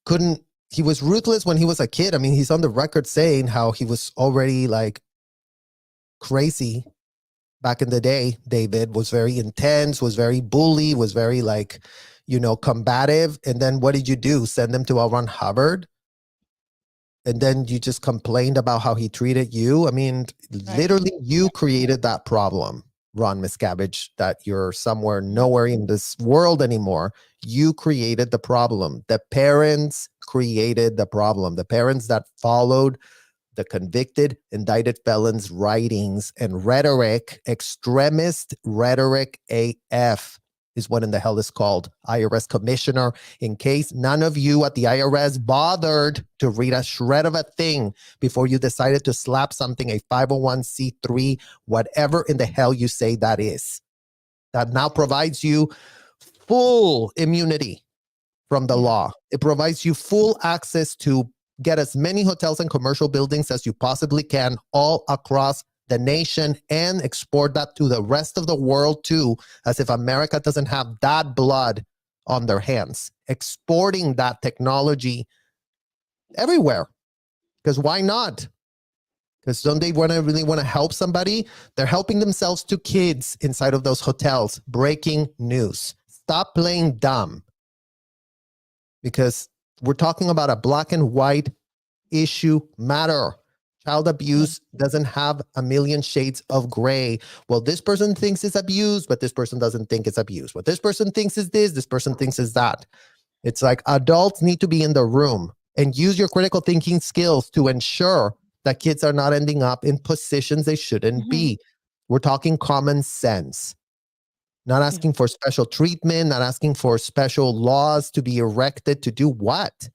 couldn't. He was ruthless when he was a kid. I mean, he's on the record saying how he was already like crazy back in the day. David was very intense, was very bully, was very like, combative. And then what did you do? Send him to L. Ron Hubbard? And then you just complained about how he treated you? I mean, literally, you created that problem, Ron Miscavige, that you're somewhere nowhere in this world anymore. You created the problem. The parents created the problem. The parents that followed the convicted, indicted felons' writings and rhetoric, extremist rhetoric AF is what in the hell is called. IRS commissioner, in case none of you at the IRS bothered to read a shred of a thing before you decided to slap something, a 501c3, whatever in the hell you say that is. That now provides you full immunity from the law. It provides you full access to get as many hotels and commercial buildings as you possibly can all across the nation and export that to the rest of the world too, as if America doesn't have that blood on their hands. Exporting that technology everywhere. Because why not? Because don't they really want to help somebody? They're helping themselves to kids inside of those hotels. Breaking news. Stop playing dumb. Because we're talking about a black and white issue matter. Child abuse doesn't have a million shades of gray. Well, this person thinks it's abuse, but this person doesn't think it's abuse. What this person thinks is this person thinks is that. It's like adults need to be in the room and use your critical thinking skills to ensure that kids are not ending up in positions they shouldn't be. We're talking common sense. Not asking for special treatment, not asking for special laws to be erected to do what?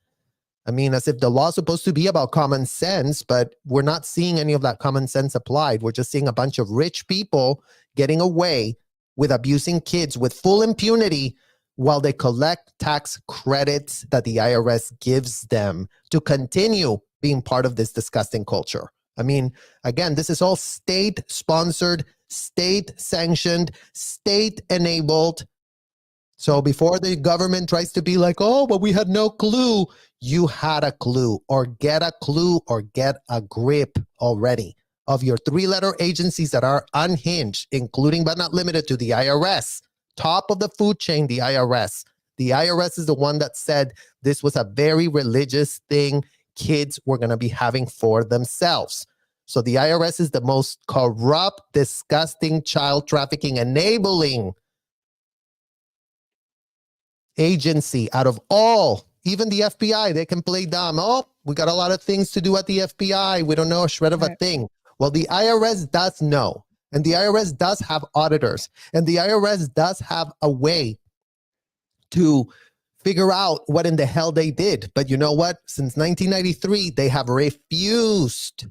I mean, as if the law is supposed to be about common sense, but we're not seeing any of that common sense applied. We're just seeing a bunch of rich people getting away with abusing kids with full impunity while they collect tax credits that the IRS gives them to continue being part of this disgusting culture. I mean, again, this is all state-sponsored, state-sanctioned, state-enabled. So before the government tries to be like, oh, but we had no clue, you had a clue, or get a clue, or get a grip already of your three-letter agencies that are unhinged, including but not limited to the IRS. Top of the food chain, the IRS. The IRS is the one that said this was a very religious thing kids were going to be having for themselves. So the IRS is the most corrupt, disgusting, child trafficking enabling agency out of all. Even the FBI, they can play dumb. Oh, we got a lot of things to do at the FBI. We don't know a shred of a thing. Well, the IRS does know. And the IRS does have auditors. And the IRS does have a way to figure out what in the hell they did. But you know what? Since 1993, they have refused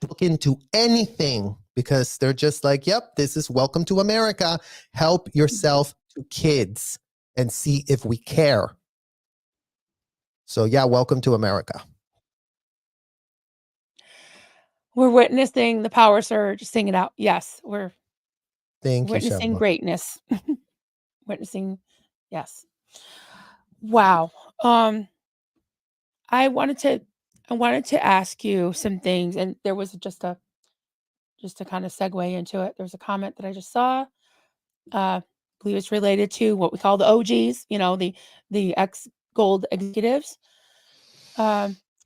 to look into anything because they're just like, yep, this is welcome to America. Help yourself to kids and see if we care. So yeah, welcome to America. We're witnessing the power surge. Sing it out. Yes, we're witnessing greatness. Witnessing, yes. Wow. I wanted to ask you some things, and there was just to kind of segue into it. There's a comment that I just saw. I believe it's related to what we call the OGs, the ex-gold executives.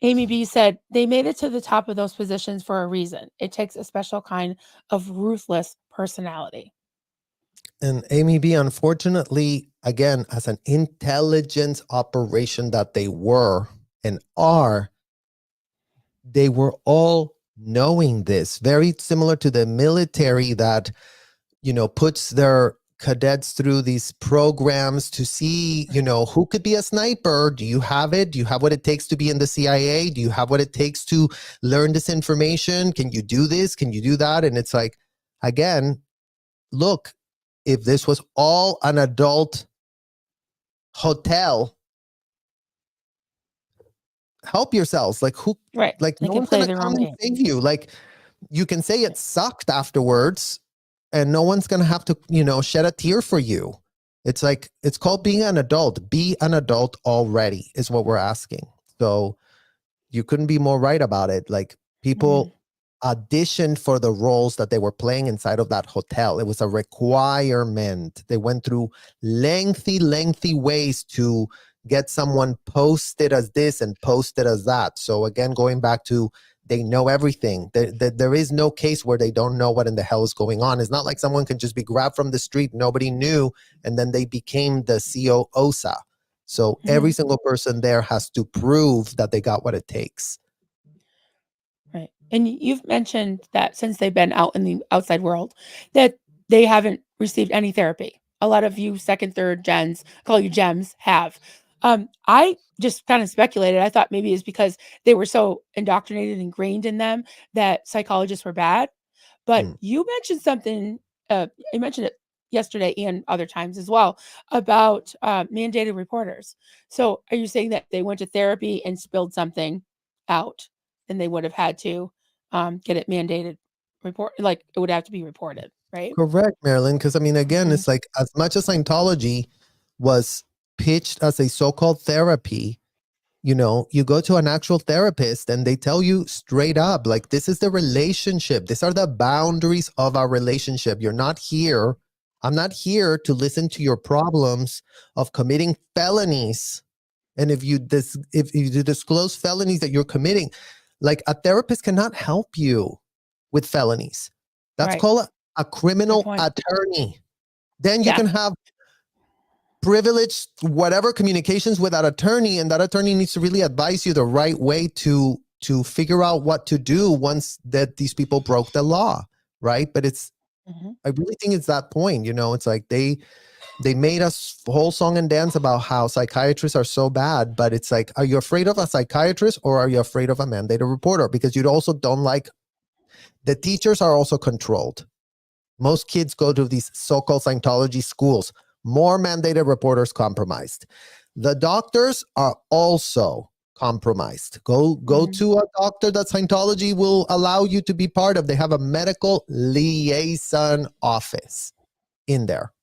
Amy B said, they made it to the top of those positions for a reason. It takes a special kind of ruthless personality. And Amy B, unfortunately, again, as an intelligence operation that they were and are, they were all knowing this. Very similar to the military that, puts their cadets through these programs to see, who could be a sniper. Do you have it? Do you have what it takes to be in the CIA? Do you have what it takes to learn this information? Can you do this? Can you do that? And it's like, again, look, if this was all an adult hotel, help yourselves. Like who, Right. like They no can one's play going to their come own and game. save you. Like you can say it sucked afterwards and no one's going to have to, shed a tear for you. It's like, it's called being an adult. Be an adult already is what we're asking. So you couldn't be more right about it. Like people auditioned for the roles that they were playing inside of that hotel. It was a requirement. They went through lengthy ways to get someone posted as this and posted as that. So again, going back to, they know everything. There is no case where they don't know what in the hell is going on. It's not like someone can just be grabbed from the street, nobody knew, and then they became the COOSA. So every single person there has to prove that they got what it takes. Right. And you've mentioned that since they've been out in the outside world, that they haven't received any therapy. A lot of you second, third gens, I call you gems, have. I just kind of speculated. I thought maybe it's because they were so indoctrinated, ingrained in them that psychologists were bad. But you mentioned something, you mentioned it yesterday and other times as well, about mandated reporters. So are you saying that they went to therapy and spilled something out? And they would have had to get it mandated report, like it would have to be reported, right? Correct, Marilyn. Because I mean, again, it's like as much as Scientology was pitched as a so-called therapy, you go to an actual therapist and they tell you straight up, like, this is the relationship. These are the boundaries of our relationship. You're not here. I'm not here to listen to your problems of committing felonies. And if you disclose felonies that you're committing, like a therapist cannot help you with felonies. That's Right. called a Good criminal point. attorney. Then you Yeah. can have privileged whatever communications with that attorney, and that attorney needs to really advise you the right way to figure out what to do once that these people broke the law, right? But it's I really think it's that point, it's like they made us whole song and dance about how psychiatrists are so bad, but it's like, are you afraid of a psychiatrist or are you afraid of a mandated reporter? Because you also don't like, the teachers are also controlled. Most kids go to these so-called Scientology schools. More mandated reporters compromised. The doctors are also compromised. Go to a doctor that Scientology will allow you to be part of. They have a medical liaison office in there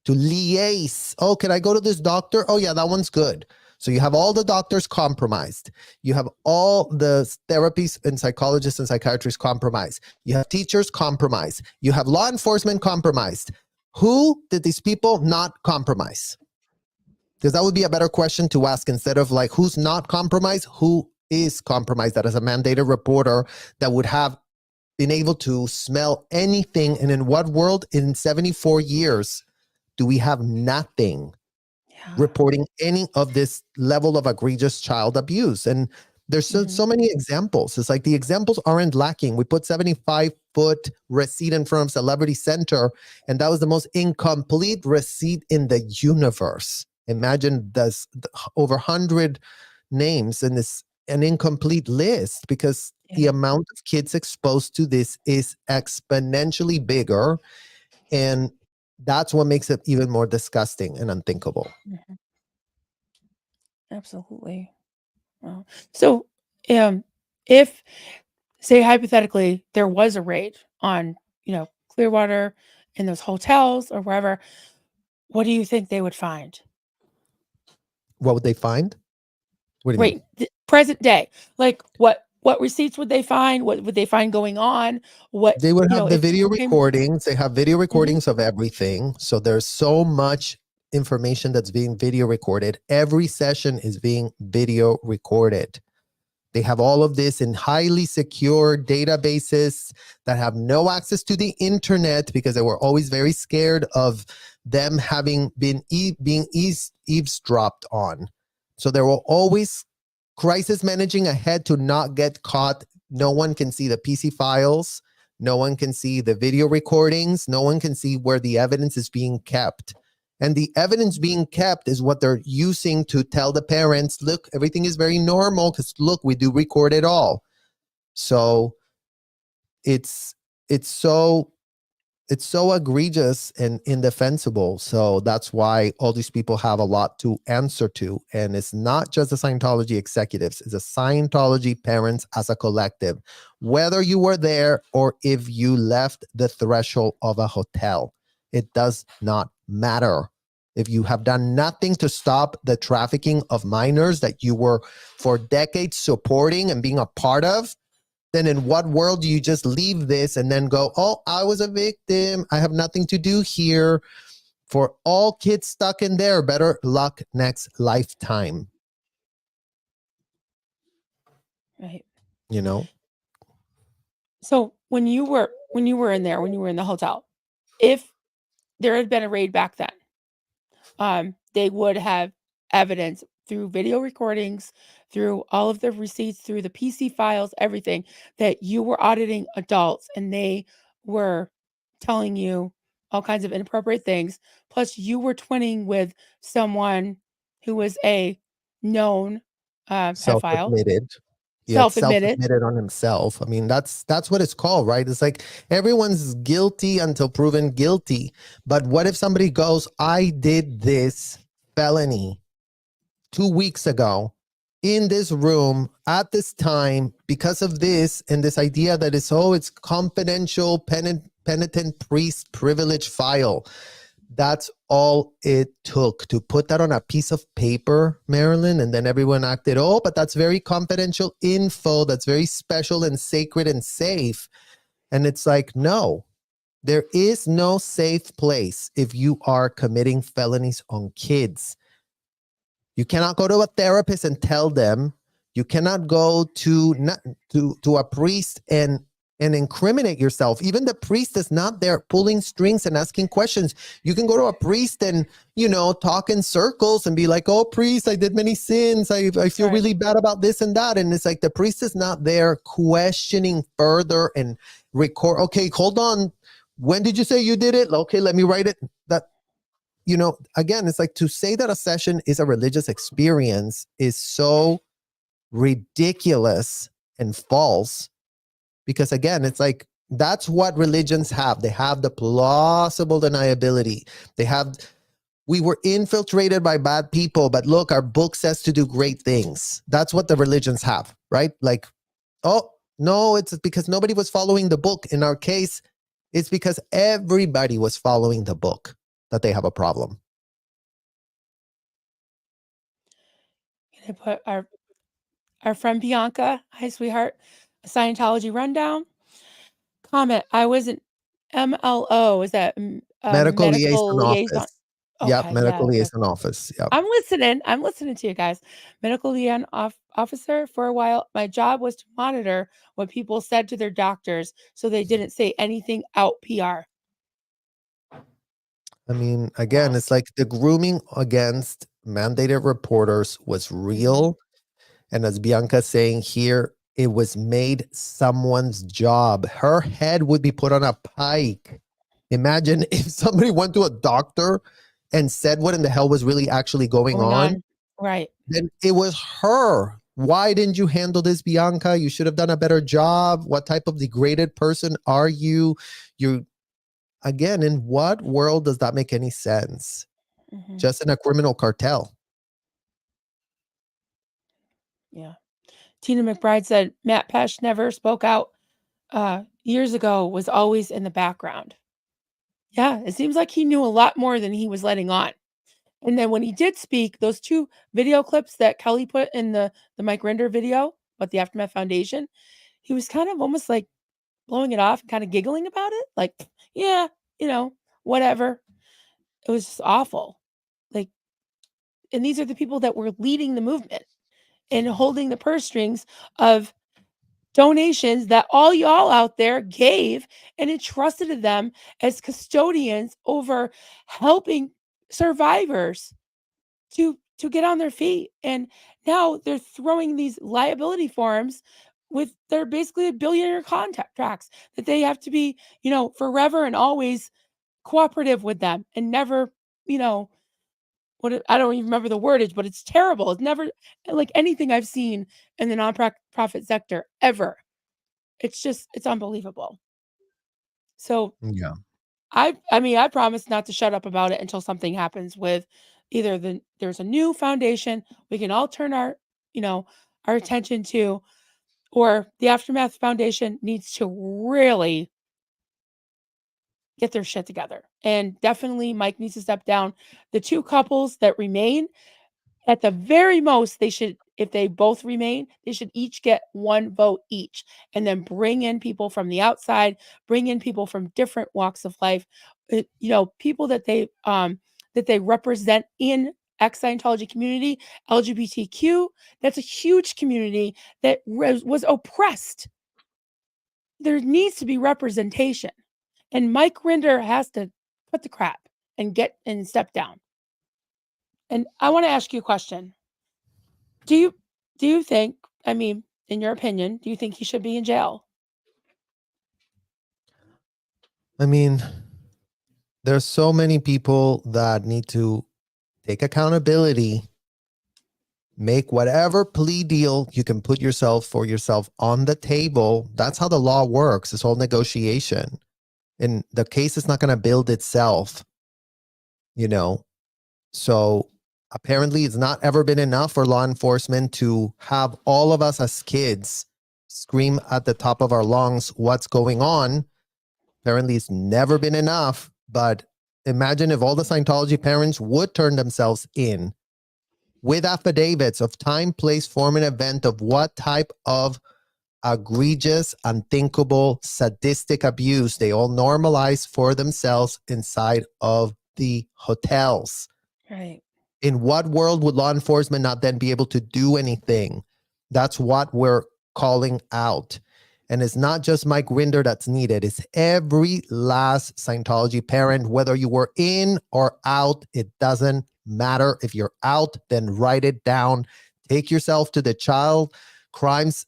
to liaise. Oh, can I go to this doctor? Oh yeah, that one's good. So you have all the doctors compromised. You have all the therapies and psychologists and psychiatrists compromised. You have teachers compromised. You have law enforcement compromised. Who did these people not compromise? Because that would be a better question to ask instead of like, who's not compromised? Who is compromised? That is a mandated reporter that would have been able to smell anything. And in what world in 74 years do we have nothing reporting any of this level of egregious child abuse? And there's so many examples. It's like the examples aren't lacking. We put 75-foot receipt in front of Celebrity Center, and that was the most incomplete receipt in the universe. Imagine there's over 100 names in this, an incomplete list, because the amount of kids exposed to this is exponentially bigger. And that's what makes it even more disgusting and unthinkable. Absolutely. Wow. So, if, say, hypothetically, there was a raid on, Clearwater, in those hotels or wherever, what do you think they would find? What would they find? What do you mean? Right, present day, like what receipts would they find? What would they find going on? What, They would have the if video people came? recordings. They have video recordings of everything. So there's so much information that's being video recorded. Every session is being video recorded. They have all of this in highly secure databases that have no access to the internet, because they were always very scared of them having been being eavesdropped on. So there were always crisis managing ahead to not get caught. No one can see the PC files. No one can see the video recordings. No one can see where the evidence is being kept. And the evidence being kept is what they're using to tell the parents, look, everything is very normal because look, we do record it all. So it's it's so it's so egregious and indefensible. So that's why all these people have a lot to answer to. And it's not just the Scientology executives, it's the Scientology parents as a collective. Whether you were there or if you left the threshold of a hotel, it does not matter. If you have done nothing to stop the trafficking of minors that you were for decades supporting and being a part of, then in what world do you just leave this and then go, oh, I was a victim, I have nothing to do here? For all kids stuck in there, better luck next lifetime. Right. You know? So when you were in there, when you were in the hotel, if there had been a raid back then, they would have evidence through video recordings, through all of the receipts, through the PC files, everything, that you were auditing adults and they were telling you all kinds of inappropriate things. Plus, you were twinning with someone who was a known pedophile, Self-admitted. He had self-admitted. self-admitted on himself. I mean, that's what it's called, right? It's like everyone's guilty until proven guilty. But what if somebody goes, I did this felony 2 weeks ago in this room at this time because of this and this idea that it's, oh, it's confidential penitent priest privilege file. That's all it took to put that on a piece of paper, Marilyn, and then everyone acted, oh, but that's very confidential info, that's very special and sacred and safe. And it's like, no, there is no safe place if you are committing felonies on kids. You cannot go to a therapist and tell them. You cannot go to a priest and incriminate yourself. Even the priest is not there pulling strings and asking questions. You can go to a priest and, talk in circles and be like, oh, priest, I did many sins. I feel Right. really bad about this and that. And it's like the priest is not there questioning further and record. Okay, hold on. When did you say you did it? Okay, let me write it. Again, it's like to say that a session is a religious experience is so ridiculous and false, because again, it's like that's what religions have. They have the plausible deniability. We were infiltrated by bad people, but look, our book says to do great things. That's what the religions have, right? Like, oh, no, it's because nobody was following the book. In our case, it's because everybody was following the book that they have a problem. Can I put our friend Bianca, hi sweetheart, a Scientology rundown. Comment, I was an MLO, is that Medical medical liaison liaison? office. Yep, Okay, medical yeah, okay. liaison office. Yep. I'm listening to you guys. Medical liaison officer for a while. My job was to monitor what people said to their doctors so they didn't say anything out PR. I mean, again, Wow. it's like the grooming against mandated reporters was real. And as Bianca's saying here, it was made someone's job. Her head would be put on a pike. Imagine if somebody went to a doctor and said what in the hell was really actually going Going on. on. Right. Then it was her. Why didn't you handle this, Bianca? You should have done a better job. What type of degraded person are you? Again, in what world does that make any sense? Mhm. Just in a criminal cartel. Yeah. Tina McBride said Matt Pesh never spoke out years ago, was always in the background. Yeah, it seems like he knew a lot more than he was letting on. And then when he did speak, those 2 video clips that Kelly put in the Mike Rinder video about the Aftermath Foundation, he was kind of almost like blowing it off and kind of giggling about it. Like, yeah, whatever. It was just awful. Like, and these are the people that were leading the movement and holding the purse strings of donations that all y'all out there gave and entrusted to them as custodians over helping survivors to get on their feet. And now they're throwing these liability forms with their basically billionaire contracts that they have to be, forever and always cooperative with them and never, I don't even remember the wordage, but it's terrible. It's never like anything I've seen in the nonprofit sector ever. It's unbelievable. So Yeah. I mean, I promise not to shut up about it until something happens with either there's a new foundation we can all turn our attention to, or the Aftermath Foundation needs to really get their shit together. And definitely Mike needs to step down. The two couples that remain, at the very most, they should, if they both remain, they should each get one vote each, and then bring in people from the outside, bring in people from different walks of life, people that they represent in ex-Scientology community, LGBTQ. That's a huge community that was oppressed. There needs to be representation, and Mike Rinder has to cut the crap and step down. And I want to ask you a question. Do you think, I mean, in your opinion, do you think he should be in jail? I mean, there's so many people that need to take accountability, make whatever plea deal you can put yourself on the table. That's how the law works. It's all negotiation. And the case is not going to build itself, So apparently it's not ever been enough for law enforcement to have all of us as kids scream at the top of our lungs what's going on. Apparently it's never been enough. But imagine if all the Scientology parents would turn themselves in with affidavits of time, place, form, and event of what type of egregious, unthinkable, sadistic abuse they all normalize for themselves inside of the hotels. Right. In what world would law enforcement not then be able to do anything? That's what we're calling out. And it's not just Mike Rinder that's needed. It's every last Scientology parent, whether you were in or out, it doesn't matter. If you're out, then write it down. Take yourself to the child crimes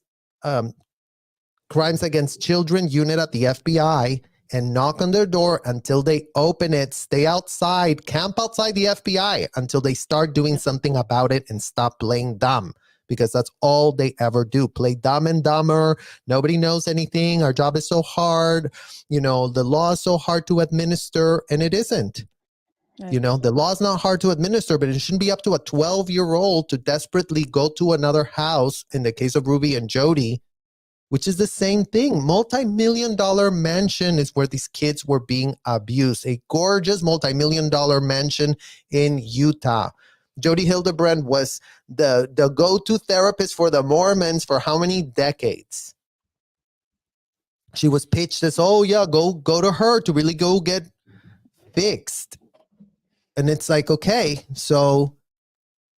against children unit at the FBI and knock on their door until they open it. Stay outside, camp outside the FBI until they start doing something about it and stop playing dumb, because that's all they ever do. Play dumb and dumber. Nobody knows anything. Our job is so hard. The law is so hard to administer, and it isn't. Right. The law is not hard to administer, but it shouldn't be up to a 12-year-old to desperately go to another house, in the case of Ruby and Jody, which is the same thing. Multi-million-dollar mansion is where these kids were being abused. A gorgeous multi-million-dollar mansion in Utah. Jody Hildebrand was the go-to therapist for the Mormons for how many decades? She was pitched as, oh yeah, go to her to really go get fixed. And it's like, okay, so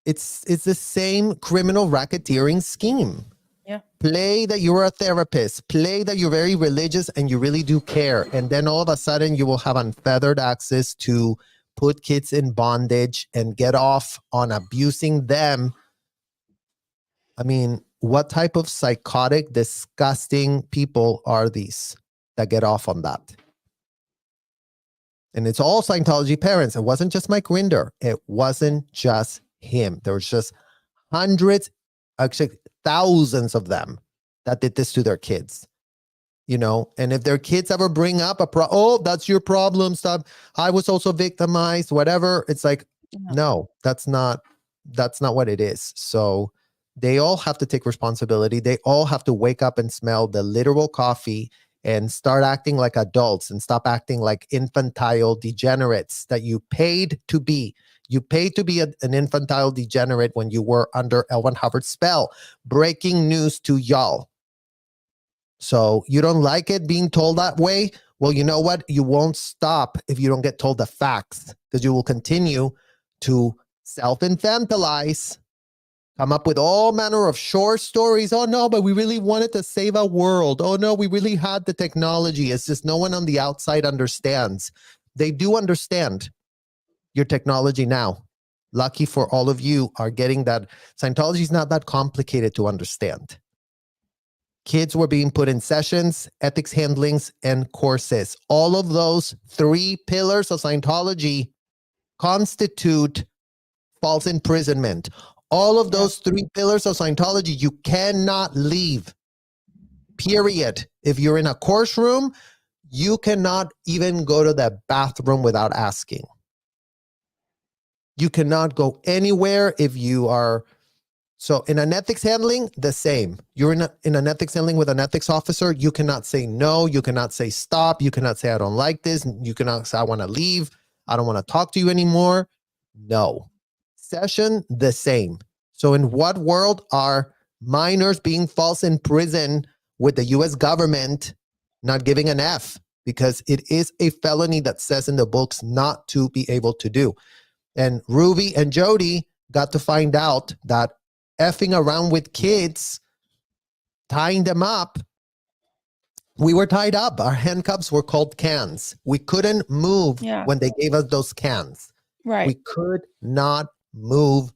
it's the same criminal racketeering scheme. Yeah. Play that you're a therapist. Play that you're very religious and you really do care. And then all of a sudden you will have unfeathered access to put kids in bondage and get off on abusing them. I mean, what type of psychotic, disgusting people are these that get off on that? And it's all Scientology parents. It wasn't just Mike Rinder. It wasn't just him. There was just hundreds, actually thousands of them that did this to their kids. And if their kids ever bring up oh, that's your problem, stop, I was also victimized, whatever, it's like, no, that's not what it is. So they all have to take responsibility. They all have to wake up and smell the literal coffee and start acting like adults and stop acting like infantile degenerates that you paid to be. You paid to be an infantile degenerate when you were under L. Ron Hubbard's spell. Breaking news to y'all. So you don't like it being told that way? Well, you know what? You won't stop if you don't get told the facts, because you will continue to self-infantilize, come up with all manner of short stories. Oh, no, but we really wanted to save our world. Oh, no, we really had the technology. It's just no one on the outside understands. They do understand your technology now. Lucky for all of you are getting that. Scientology is not that complicated to understand. Kids were being put in sessions, ethics handlings, and courses. All of those 3 pillars of Scientology constitute false imprisonment. All of those 3 pillars of Scientology, you cannot leave. Period. If you're in a courtroom, you cannot even go to the bathroom without asking. You cannot go anywhere if you are. So in an ethics handling, the same. You're in an ethics handling with an ethics officer, you cannot say no, you cannot say stop, you cannot say I don't like this, you cannot say I want to leave, I don't want to talk to you anymore. No. Session, the same. So in what world are minors being false in prison with the US government not giving an F? Because it is a felony that says in the books not to be able to do. And Ruby and Jody got to find out that effing around with kids, tying them up, we were tied up. Our handcuffs were called cans. We couldn't move when they gave us those cans. Right. We could not move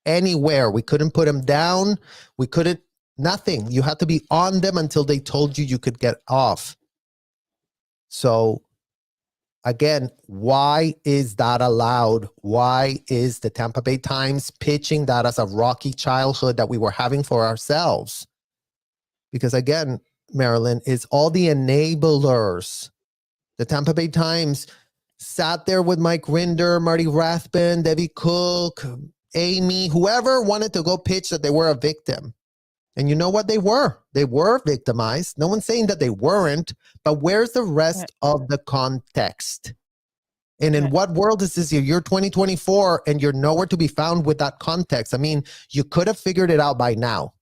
anywhere. We couldn't put them down. We couldn't, nothing. You had to be on them until they told you could get off. So again, why is that allowed? Why is the Tampa Bay Times pitching that as a rocky childhood that we were having for ourselves? Because again, Marilyn, it's all the enablers. The Tampa Bay Times sat there with Mike Rinder, Marty Rathbun, Debbie Cook, Amy, whoever wanted to go pitch that they were a victim. And you know what they were? They were victimized. No one's saying that they weren't, but where's the rest of the context? And in what world is this year? You're 2024 and you're nowhere to be found with that context. I mean, you could have figured it out by now.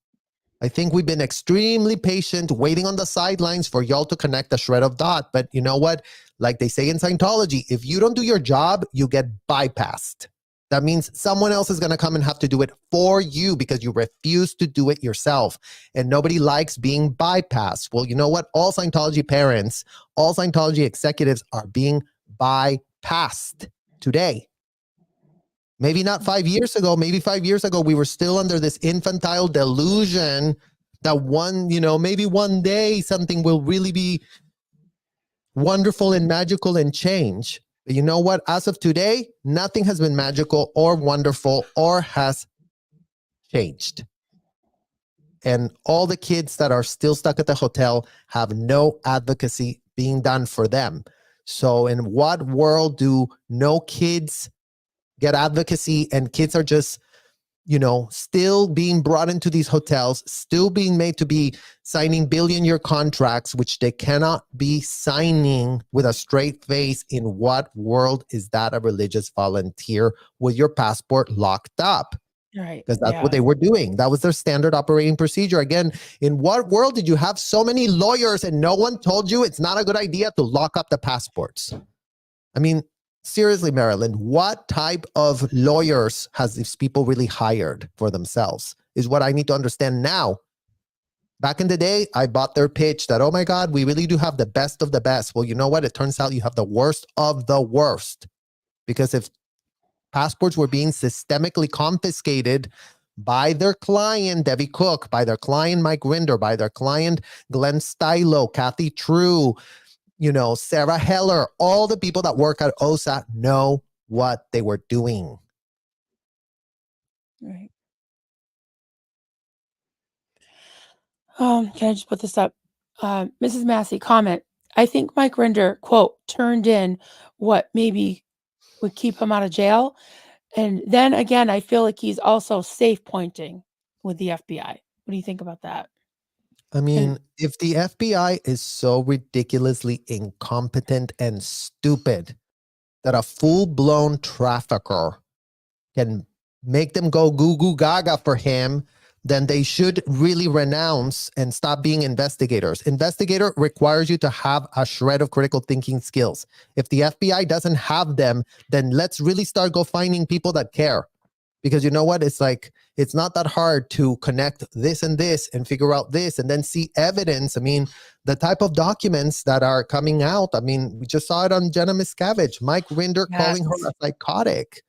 I think we've been extremely patient, waiting on the sidelines for y'all to connect a shred of dot. But you know what? Like they say in Scientology, if you don't do your job, you get bypassed. That means someone else is going to come and have to do it for you because you refuse to do it yourself. And nobody likes being bypassed. Well, you know what? All Scientology parents, all Scientology executives are being bypassed today. Maybe not 5 years ago. Maybe 5 years ago, we were still under this infantile delusion that maybe one day something will really be wonderful and magical and change. But you know what? As of today, nothing has been magical or wonderful or has changed. And all the kids that are still stuck at the hotel have no advocacy being done for them. So in what world do no kids get advocacy and kids are just, still being brought into these hotels, still being made to be signing billion-year contracts, which they cannot be signing with a straight face? In what world is that a religious volunteer with your passport locked up? Right. Because that's what they were doing. That was their standard operating procedure. Again, in what world did you have so many lawyers and no one told you it's not a good idea to lock up the passports? I mean, seriously, Marilyn, what type of lawyers has these people really hired for themselves is what I need to understand now. Back in the day, I bought their pitch that, oh my God, we really do have the best of the best. Well, you know what? It turns out you have the worst of the worst. Because if passports were being systemically confiscated by their client, Debbie Cook, by their client, Mike Rinder, by their client, Glenn Stylo, Kathy True, Sarah Heller, all the people that work at OSA know what they were doing. Right. Can I just put this up? Mrs. Massey, comment. I think Mike Rinder, quote, turned in what maybe would keep him out of jail. And then again, I feel like he's also safe pointing with the FBI. What do you think about that? I mean, if the FBI is so ridiculously incompetent and stupid that a full-blown trafficker can make them go goo goo gaga for him, then they should really renounce and stop being investigators. Investigator requires you to have a shred of critical thinking skills. If the FBI doesn't have them, then let's really start go finding people that care. Because you know what? It's like, it's not that hard to connect this and figure out this and then see evidence. I mean, the type of documents that are coming out. I mean, we just saw it on Jenna Miscavige, Mike Rinder calling her a psychotic.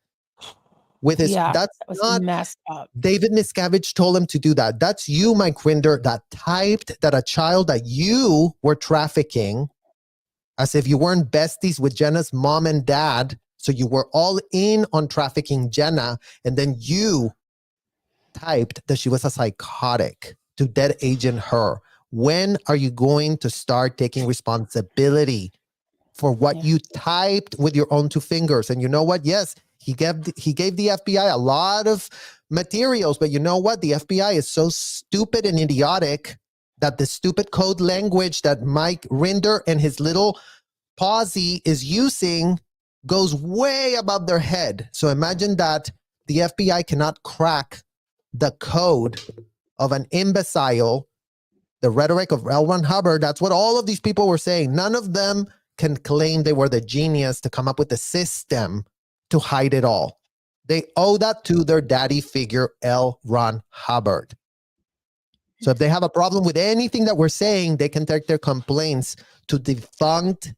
with his, Yeah, that's that was not, messed up. David Miscavige told him to do that. That's you, Mike Rinder, that typed that a child that you were trafficking, as if you weren't besties with Jenna's mom and dad. So you were all in on trafficking Jenna. And then you typed that she was a psychotic to dead agent her. When are you going to start taking responsibility for what you typed with your own two fingers? And you know what? Yes, he gave the FBI a lot of materials, but you know what? The FBI is so stupid and idiotic that the stupid code language that Mike Rinder and his little posse is using goes way above their head. So imagine that the FBI cannot crack the code of an imbecile, the rhetoric of L. Ron Hubbard. That's what all of these people were saying. None of them can claim they were the genius to come up with the system to hide it all. They owe that to their daddy figure, L. Ron Hubbard. So if they have a problem with anything that we're saying, they can take their complaints to defunct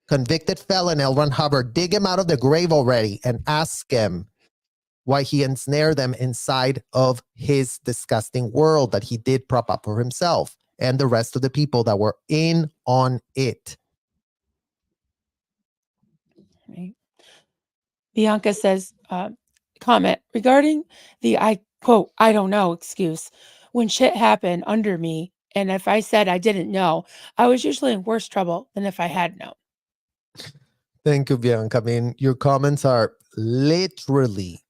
convicted felon L. Ron Hubbard. Dig him out of the grave already and ask him why he ensnared them inside of his disgusting world that he did prop up for himself and the rest of the people that were in on it. Right. Bianca says, comment regarding the I quote, I don't know excuse. When shit happened under me, and if I said I didn't know, I was usually in worse trouble than if I had known. Thank you, Bianca. I mean, your comments are literally,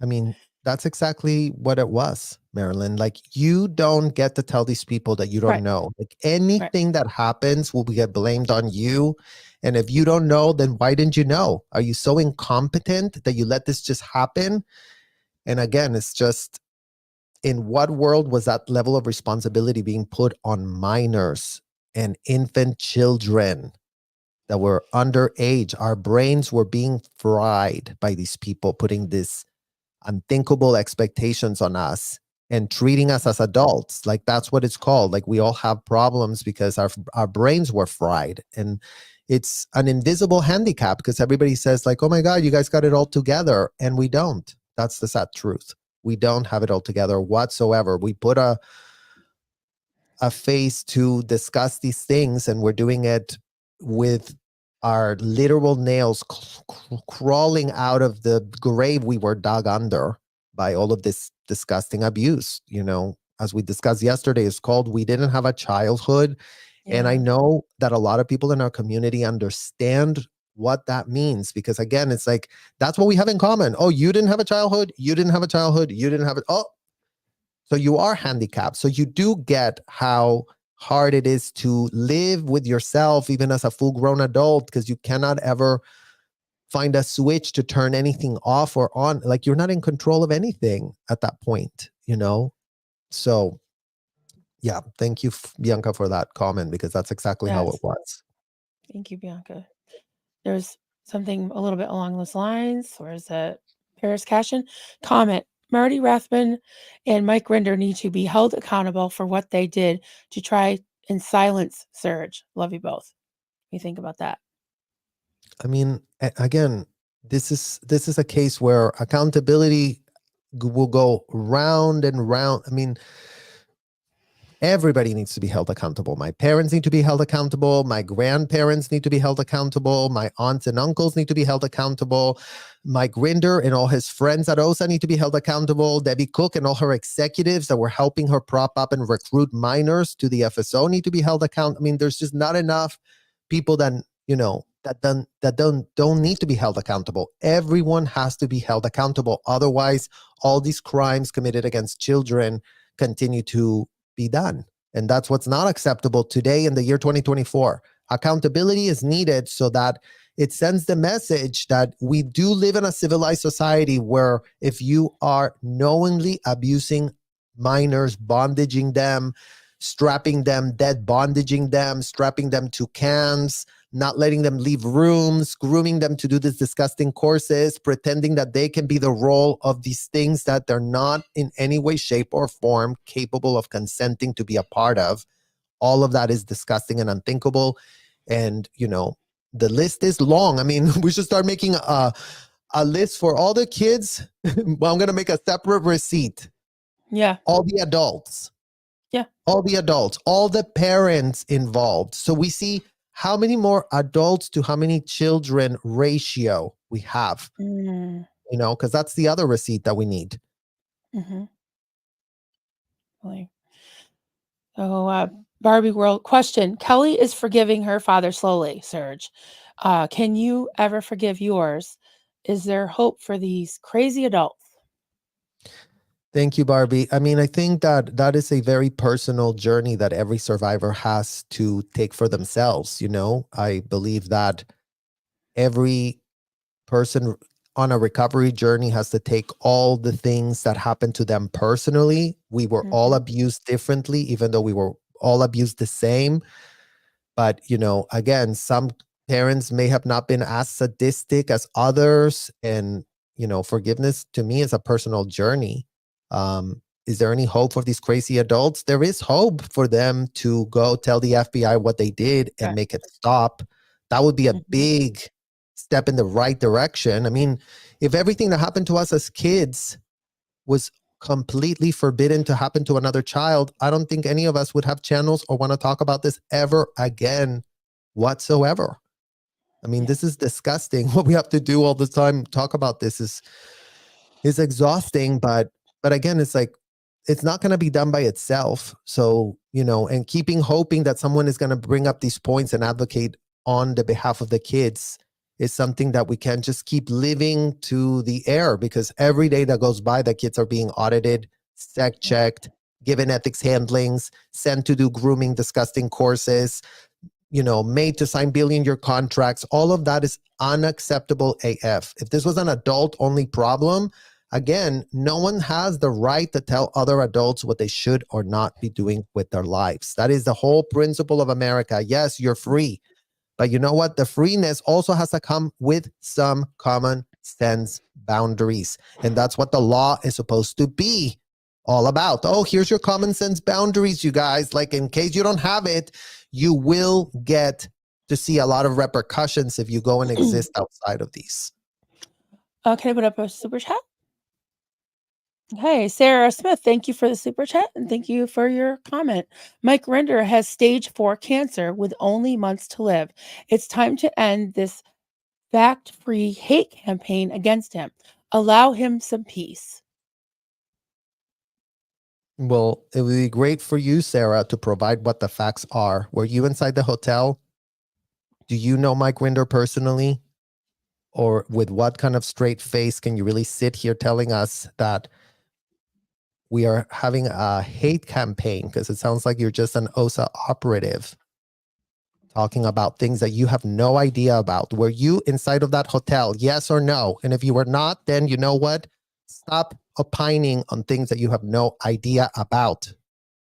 I mean, that's exactly what it was, Marilyn. Like, you don't get to tell these people that you don't know. Like, anything that happens will get blamed on you. And if you don't know, then why didn't you know? Are you so incompetent that you let this just happen? And again, it's just, in what world was that level of responsibility being put on minors and infant children that were underage? Our brains were being fried by these people putting this unthinkable expectations on us and treating us as adults. Like, that's what it's called. Like, we all have problems because our brains were fried. And it's an invisible handicap because everybody says like, oh my God, you guys got it all together. And we don't. That's the sad truth. We don't have it all together whatsoever. We put a face to discuss these things, and we're doing it with our literal nails crawling out of the grave we were dug under by all of this disgusting abuse. You know, as we discussed yesterday, it's called We Didn't Have a Childhood. Yeah. And I know that a lot of people in our community understand what that means, because again, it's like, that's what we have in common. Oh, you didn't have a childhood. You didn't have a childhood. You didn't have it. Oh, so you are handicapped. So you do get how hard it is to live with yourself, even as a full-grown adult, because you cannot ever find a switch to turn anything off or on. Like, you're not in control of anything at that point, you know? So yeah, thank you, Bianca, for that comment, because that's exactly how it was. Thank you, Bianca. There's something a little bit along those lines, or is it Paris Cashin? Comment: Marty Rathman and Mike Rinder need to be held accountable for what they did to try and silence Serge. Love you both. What do you think about that? I mean, again, this is a case where accountability will go round and round. I mean, everybody needs to be held accountable. My parents need to be held accountable. My grandparents need to be held accountable. My aunts and uncles need to be held accountable. Mike Rinder and all his friends at OSA need to be held accountable. Debbie Cook and all her executives that were helping her prop up and recruit minors to the FSO need to be held accountable. I mean, there's just not enough people that, you know, that don't need to be held accountable. Everyone has to be held accountable. Otherwise, all these crimes committed against children continue to be done. And that's what's not acceptable today in the year 2024. Accountability is needed so that it sends the message that we do live in a civilized society where if you are knowingly abusing minors, bondaging them, strapping them, dead bondaging them, strapping them to cans, not letting them leave rooms, grooming them to do these disgusting courses, pretending that they can be the role of these things that they're not in any way, shape, or form capable of consenting to be a part of. All of that is disgusting and unthinkable. And, you know, the list is long. I mean, we should start making a a list for all the kids. Well, I'm going to make a separate receipt. Yeah. All the adults. Yeah. All the adults, all the parents involved. So we see how many more adults to how many children ratio we have, Mm, because that's the other receipt that we need. mm-hmm. Really. So, Barbie World question. Kelly is forgiving her father slowly, Serge. Can you ever forgive yours? Is there hope for these crazy adults? Thank you, Barbie. I mean, I think that that is a very personal journey that every survivor has to take for themselves. I believe that every person on a recovery journey has to take all the things that happened to them personally. We were all Mm-hmm. abused differently, even though we were all abused the same. But, again, some parents may have not been as sadistic as others. And, forgiveness to me is a personal journey. Is there any hope for these crazy adults? There is hope for them to go tell the FBI what they did and Okay. make it stop. That would be a Mm-hmm. big step in the right direction. I mean, if everything that happened to us as kids was completely forbidden to happen to another child, I don't think any of us would have channels or want to talk about this ever again whatsoever. I mean, Yeah. this is disgusting. What we have to do all the time, talk about this is exhausting, but again, it's like it's not going to be done by itself. So, and keeping hoping that someone is going to bring up these points and advocate on the behalf of the kids is something that we can't just keep living to the air, because every day that goes by, the kids are being audited, sec Yeah. checked, given ethics handlings, sent to do grooming, disgusting courses, made to sign billion-year contracts. All of that is unacceptable AF. If this was an adult-only problem, again, no one has the right to tell other adults what they should or not be doing with their lives. That is the whole principle of America. Yes, you're free. But you know what? The freeness also has to come with some common sense boundaries. And that's what the law is supposed to be all about. Oh, here's your common sense boundaries, you guys. Like, in case you don't have it, you will get to see a lot of repercussions if you go and exist outside of these. Can I put up a super chat? Hey, Sarah Smith, thank you for the super chat and thank you for your comment. Mike Rinder has stage 4 cancer with only months to live. It's time to end this fact-free hate campaign against him. Allow him some peace. Well, it would be great for you, Sarah, to provide what the facts are. Were you inside the hotel? Do you know Mike Rinder personally? Or with what kind of straight face can you really sit here telling us that we are having a hate campaign? Because it sounds like you're just an OSA operative talking about things that you have no idea about. Were you inside of that hotel? Yes or no? And if you were not, then you know what? Stop opining on things that you have no idea about.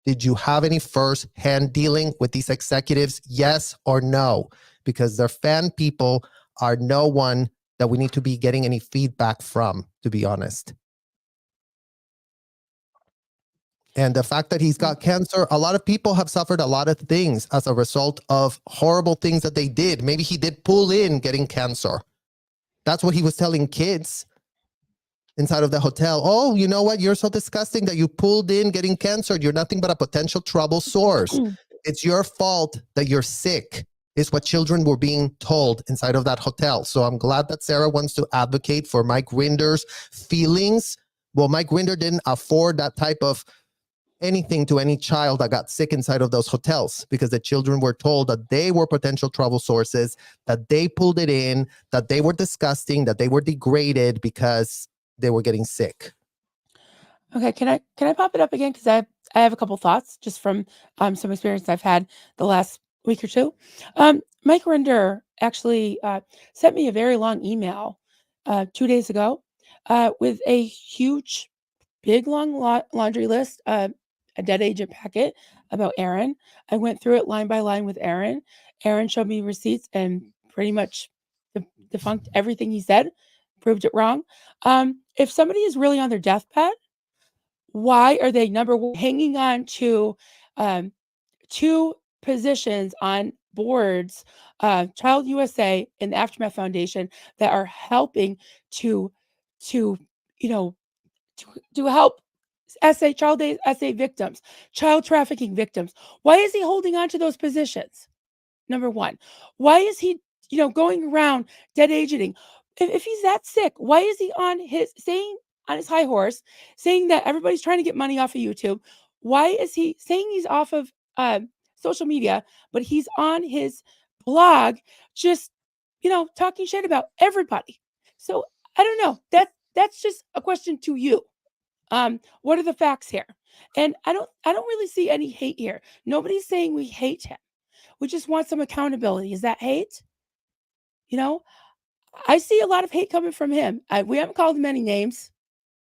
Did you have any first-hand dealing with these executives? Yes or no? Because their fan people are no one that we need to be getting any feedback from, to be honest. And the fact that he's got cancer, a lot of people have suffered a lot of things as a result of horrible things that they did. Maybe he did pull in getting cancer. That's what he was telling kids inside of the hotel. Oh, you know what? You're so disgusting that you pulled in getting cancer. You're nothing but a potential trouble source. It's your fault that you're sick, is what children were being told inside of that hotel. So I'm glad that Sarah wants to advocate for Mike Rinder's feelings. Well, Mike Rinder didn't afford that type of anything to any child that got sick inside of those hotels, because the children were told that they were potential trouble sources, that they pulled it in, that they were disgusting, that they were degraded because they were getting sick. Okay, can I pop it up again? Because I have a couple thoughts just from some experience I've had the last week or two. Mike Rinder actually sent me a very long email 2 days ago with a huge, big, long laundry list, a dead agent packet about Aaron. I went through it line by line with Aaron. Aaron showed me receipts and pretty much defunct everything he said, proved it wrong. If somebody is really on their deathbed, why are they number one hanging on to 2 positions on boards, Child USA and the Aftermath Foundation that are helping to to you know to help SA victims, child trafficking victims. Why is he holding on to those positions? Number one, why is he, going around dead agenting? If he's that sick, why is he on his high horse, saying that everybody's trying to get money off of YouTube? Why is he saying he's off of social media, but he's on his blog, just talking shit about everybody? So I don't know. That's just a question to you. What are the facts here? And I don't really see any hate here. Nobody's saying we hate him. We just want some accountability. Is that hate? You know, I see a lot of hate coming from him. We haven't called him any names.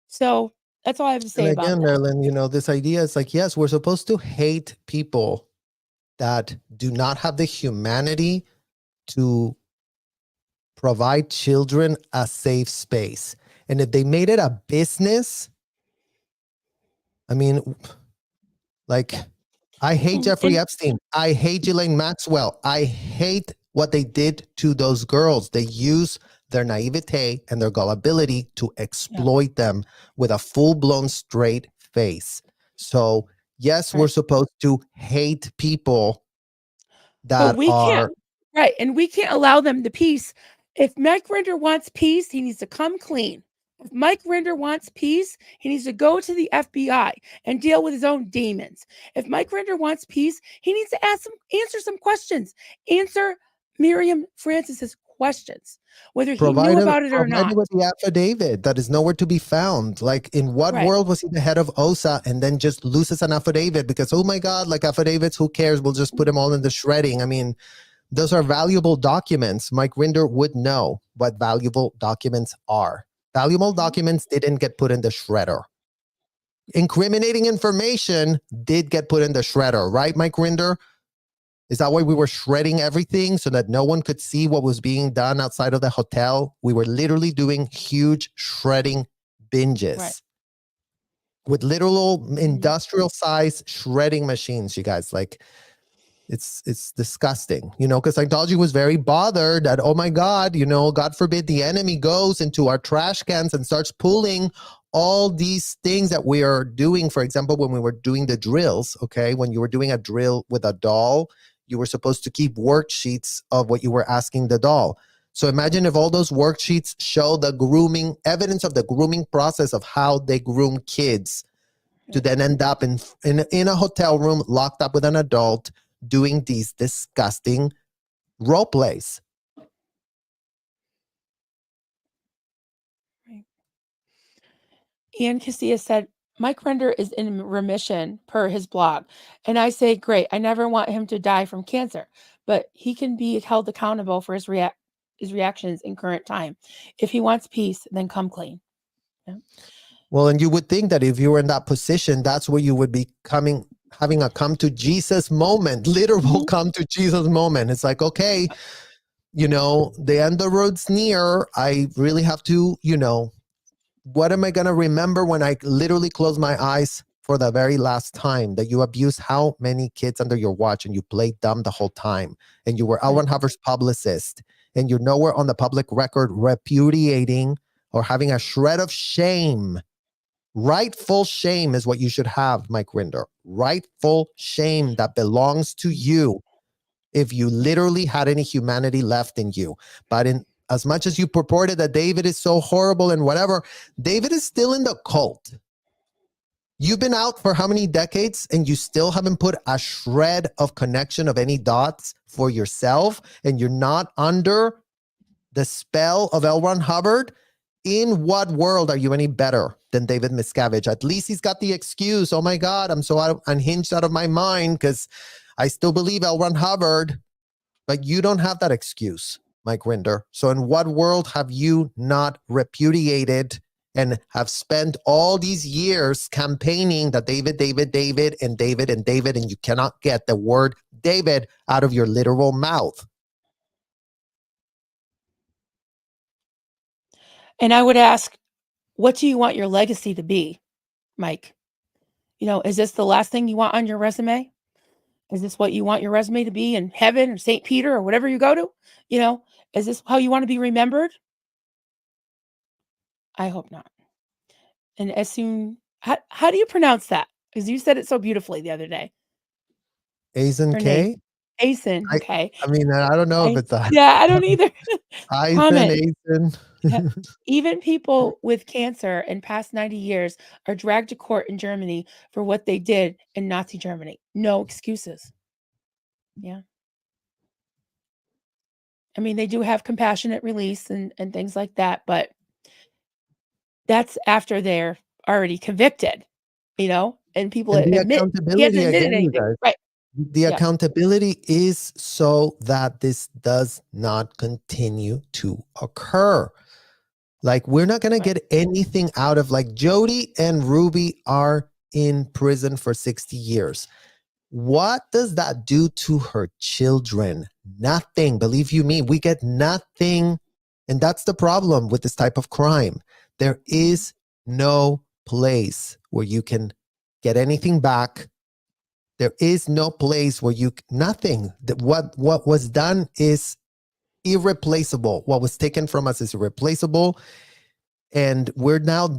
So that's all I have to And say about again, that. Marilyn, this idea is like, yes, we're supposed to hate people that do not have the humanity to provide children a safe space. And if they made it a business, I mean, like, I hate Jeffrey And Epstein. I hate Ghislaine Maxwell. I hate what they did to those girls. They use their naivete and their gullibility to yeah, exploit them with a full-blown straight face. So, yes, we're right. supposed to hate people But that we can't, are right? And we can't allow them the peace. If Mike Rinder wants peace, he needs to come clean. If Mike Rinder wants peace, he needs to go to the FBI and deal with his own demons. If Mike Rinder wants peace, he needs to answer some questions. Answer Miriam Francis's questions, whether he knew provided about it or provided not. with the affidavit that is nowhere to be found. Like, in what Right. world was he the head of OSA and then just loses an affidavit because, oh my God, like, affidavits, who cares? We'll just put them all in the shredding. I mean, those are valuable documents. Mike Rinder would know what valuable documents are. Valuable Mhm. documents didn't get put in the shredder. Incriminating information did get put in the shredder, right, Mike Rinder? Is that why we were shredding everything so that no one could see what was being done outside of the hotel? We were literally doing huge shredding Right. binges with literal Mhm. industrial size shredding machines, you guys. Like, it's disgusting, because Scientology was very bothered that, oh my God, God forbid the enemy goes into our trash cans and starts pulling all these things that we are doing. For example, when we were doing the drills, okay, when you were doing a drill with a doll, you were supposed to keep worksheets of what you were asking the doll. So imagine if all those worksheets show the grooming evidence of the grooming process of how they groom kids to Right. then end up in a hotel room locked up with an adult doing these disgusting role plays. Right. Ian Casilla said, Mike Render is in remission per his blog. And I say, great. I never want him to die from cancer, but he can be held accountable for his reactions in current time. If he wants peace, then come clean. Yeah. Well, and you would think that if you were in that position, that's where you would be having a come to Jesus moment, literal Mhm. come to Jesus moment. It's like, okay, the end of the road's near. I really have to, what am I going to remember when I literally close my eyes for the very last time? That you abused how many kids under your watch and you played dumb the whole time, and you were Right. Alvin Hubbard's publicist, and you're nowhere on the public record repudiating or having a shred of shame. Rightful shame is what you should have, Mike Rinder. Rightful shame that belongs to you if you literally had any humanity left in you. But in as much as you purported that David is so horrible and whatever, David is still in the cult. You've been out for how many decades and you still haven't put a shred of connection of any dots for yourself, and you're not under the spell of L. Ron Hubbard? In what world are you any better than David Miscavige? At least he's got the excuse, oh my God, I'm so unhinged out of my mind because I still believe L. Ron Hubbard. But you don't have that excuse, Mike Rinder. So in what world have you not repudiated and have spent all these years campaigning that David, David, David, and David, and David, and you cannot get the word David out of your literal mouth? And I would ask, what do you want your legacy to be, Mike? Is this the last thing you want on your resume? Is this what you want your resume to be in heaven or St. Peter or whatever you go to? You know, is this how you want to be remembered? I hope not. And as soon, how do you pronounce that? Because you said it so beautifully the other day. Aizen Her name, K. Asen. I Okay. I mean, I don't know if it's a Yeah, I don't either. Aizen, Comment. Aizen. Yeah. Even people with cancer in past 90 years are dragged to court in Germany for what they did in Nazi Germany. No excuses. Yeah. I mean, they do have compassionate release and things like that, but that's after they're already convicted, and people And the admit he hasn't accountability admitted again, you anything. guys. Right. The Yeah. accountability is so that this does not continue to occur. Like, we're not going to Right. get anything out of, like, Jody and Ruby are in prison for 60 years. What does that do to her children? Nothing. Believe you me, we get nothing. And that's the problem with this type of crime. There is no place where you can get anything back. There is no place where nothing. What was done is irreplaceable. What was taken from us is irreplaceable. And we're now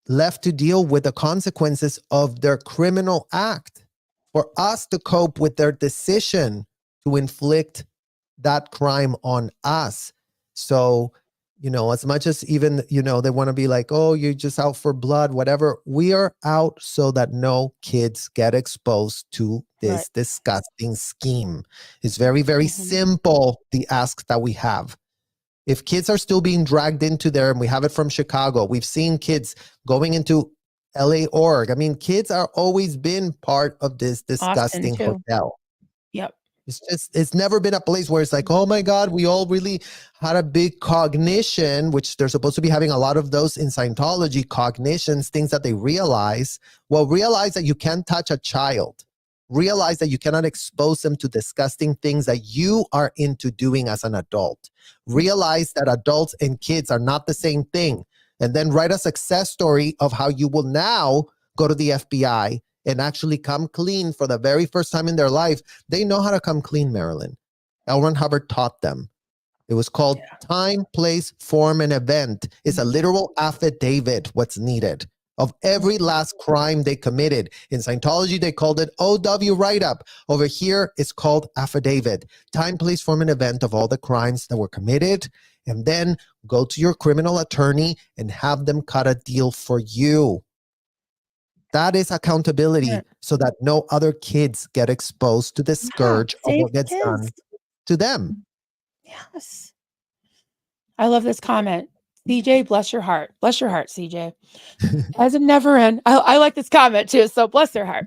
left to deal with the consequences of their criminal act. For us to cope with their decision to inflict that crime on us. So, as much as even, they want to be like, oh, you're just out for blood, whatever. We are out so that no kids get exposed to Right. this disgusting scheme. It's very, very Mhm. simple, the ask that we have. If kids are still being dragged into there, and we have it from Chicago, we've seen kids going into LA org. I mean, kids are always been part of this Austin disgusting too. hotel. Yep. It's never been a place where it's like, oh my God, we all really had a big cognition, which they're supposed to be having a lot of those in Scientology, cognitions, things that they realize. Well, realize that you can't touch a child. Realize that you cannot expose them to disgusting things that you are into doing as an adult. Realize that adults and kids are not the same thing. And then write a success story of how you will now go to the FBI and actually come clean for the very first time in their life. They know how to come clean, Marilyn. L. Ron Hubbard taught them. It was called time, place, form, and event. It's a literal affidavit, what's needed, of every last crime they committed. In Scientology, they called it OW write-up. Over here, it's called affidavit. Time, place, form, and event of all the crimes that were committed. And then go to your criminal attorney and have them cut a deal for you. That is accountability, Right. so that no other kids get exposed to the Yeah. scourge of Save what gets kids. done to them. Yes. I love this comment. CJ, bless your heart. Bless your heart, CJ. As a never in, I like this comment too. So bless their heart.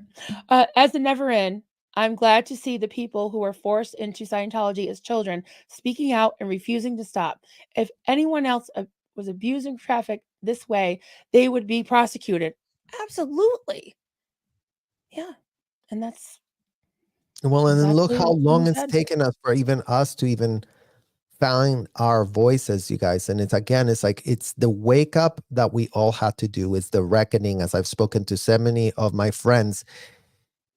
As a never in, I'm glad to see the people who were forced into Scientology as children speaking out and refusing to stop. If anyone else was abusing traffic this way, they would be prosecuted. Absolutely. Yeah. And that's Well, and then look exactly how what's being long it's said. taken us for even us to even find our voices, you guys. And it's like, it's the wake up that we all had to do. It's the reckoning, as I've spoken to so many of my friends.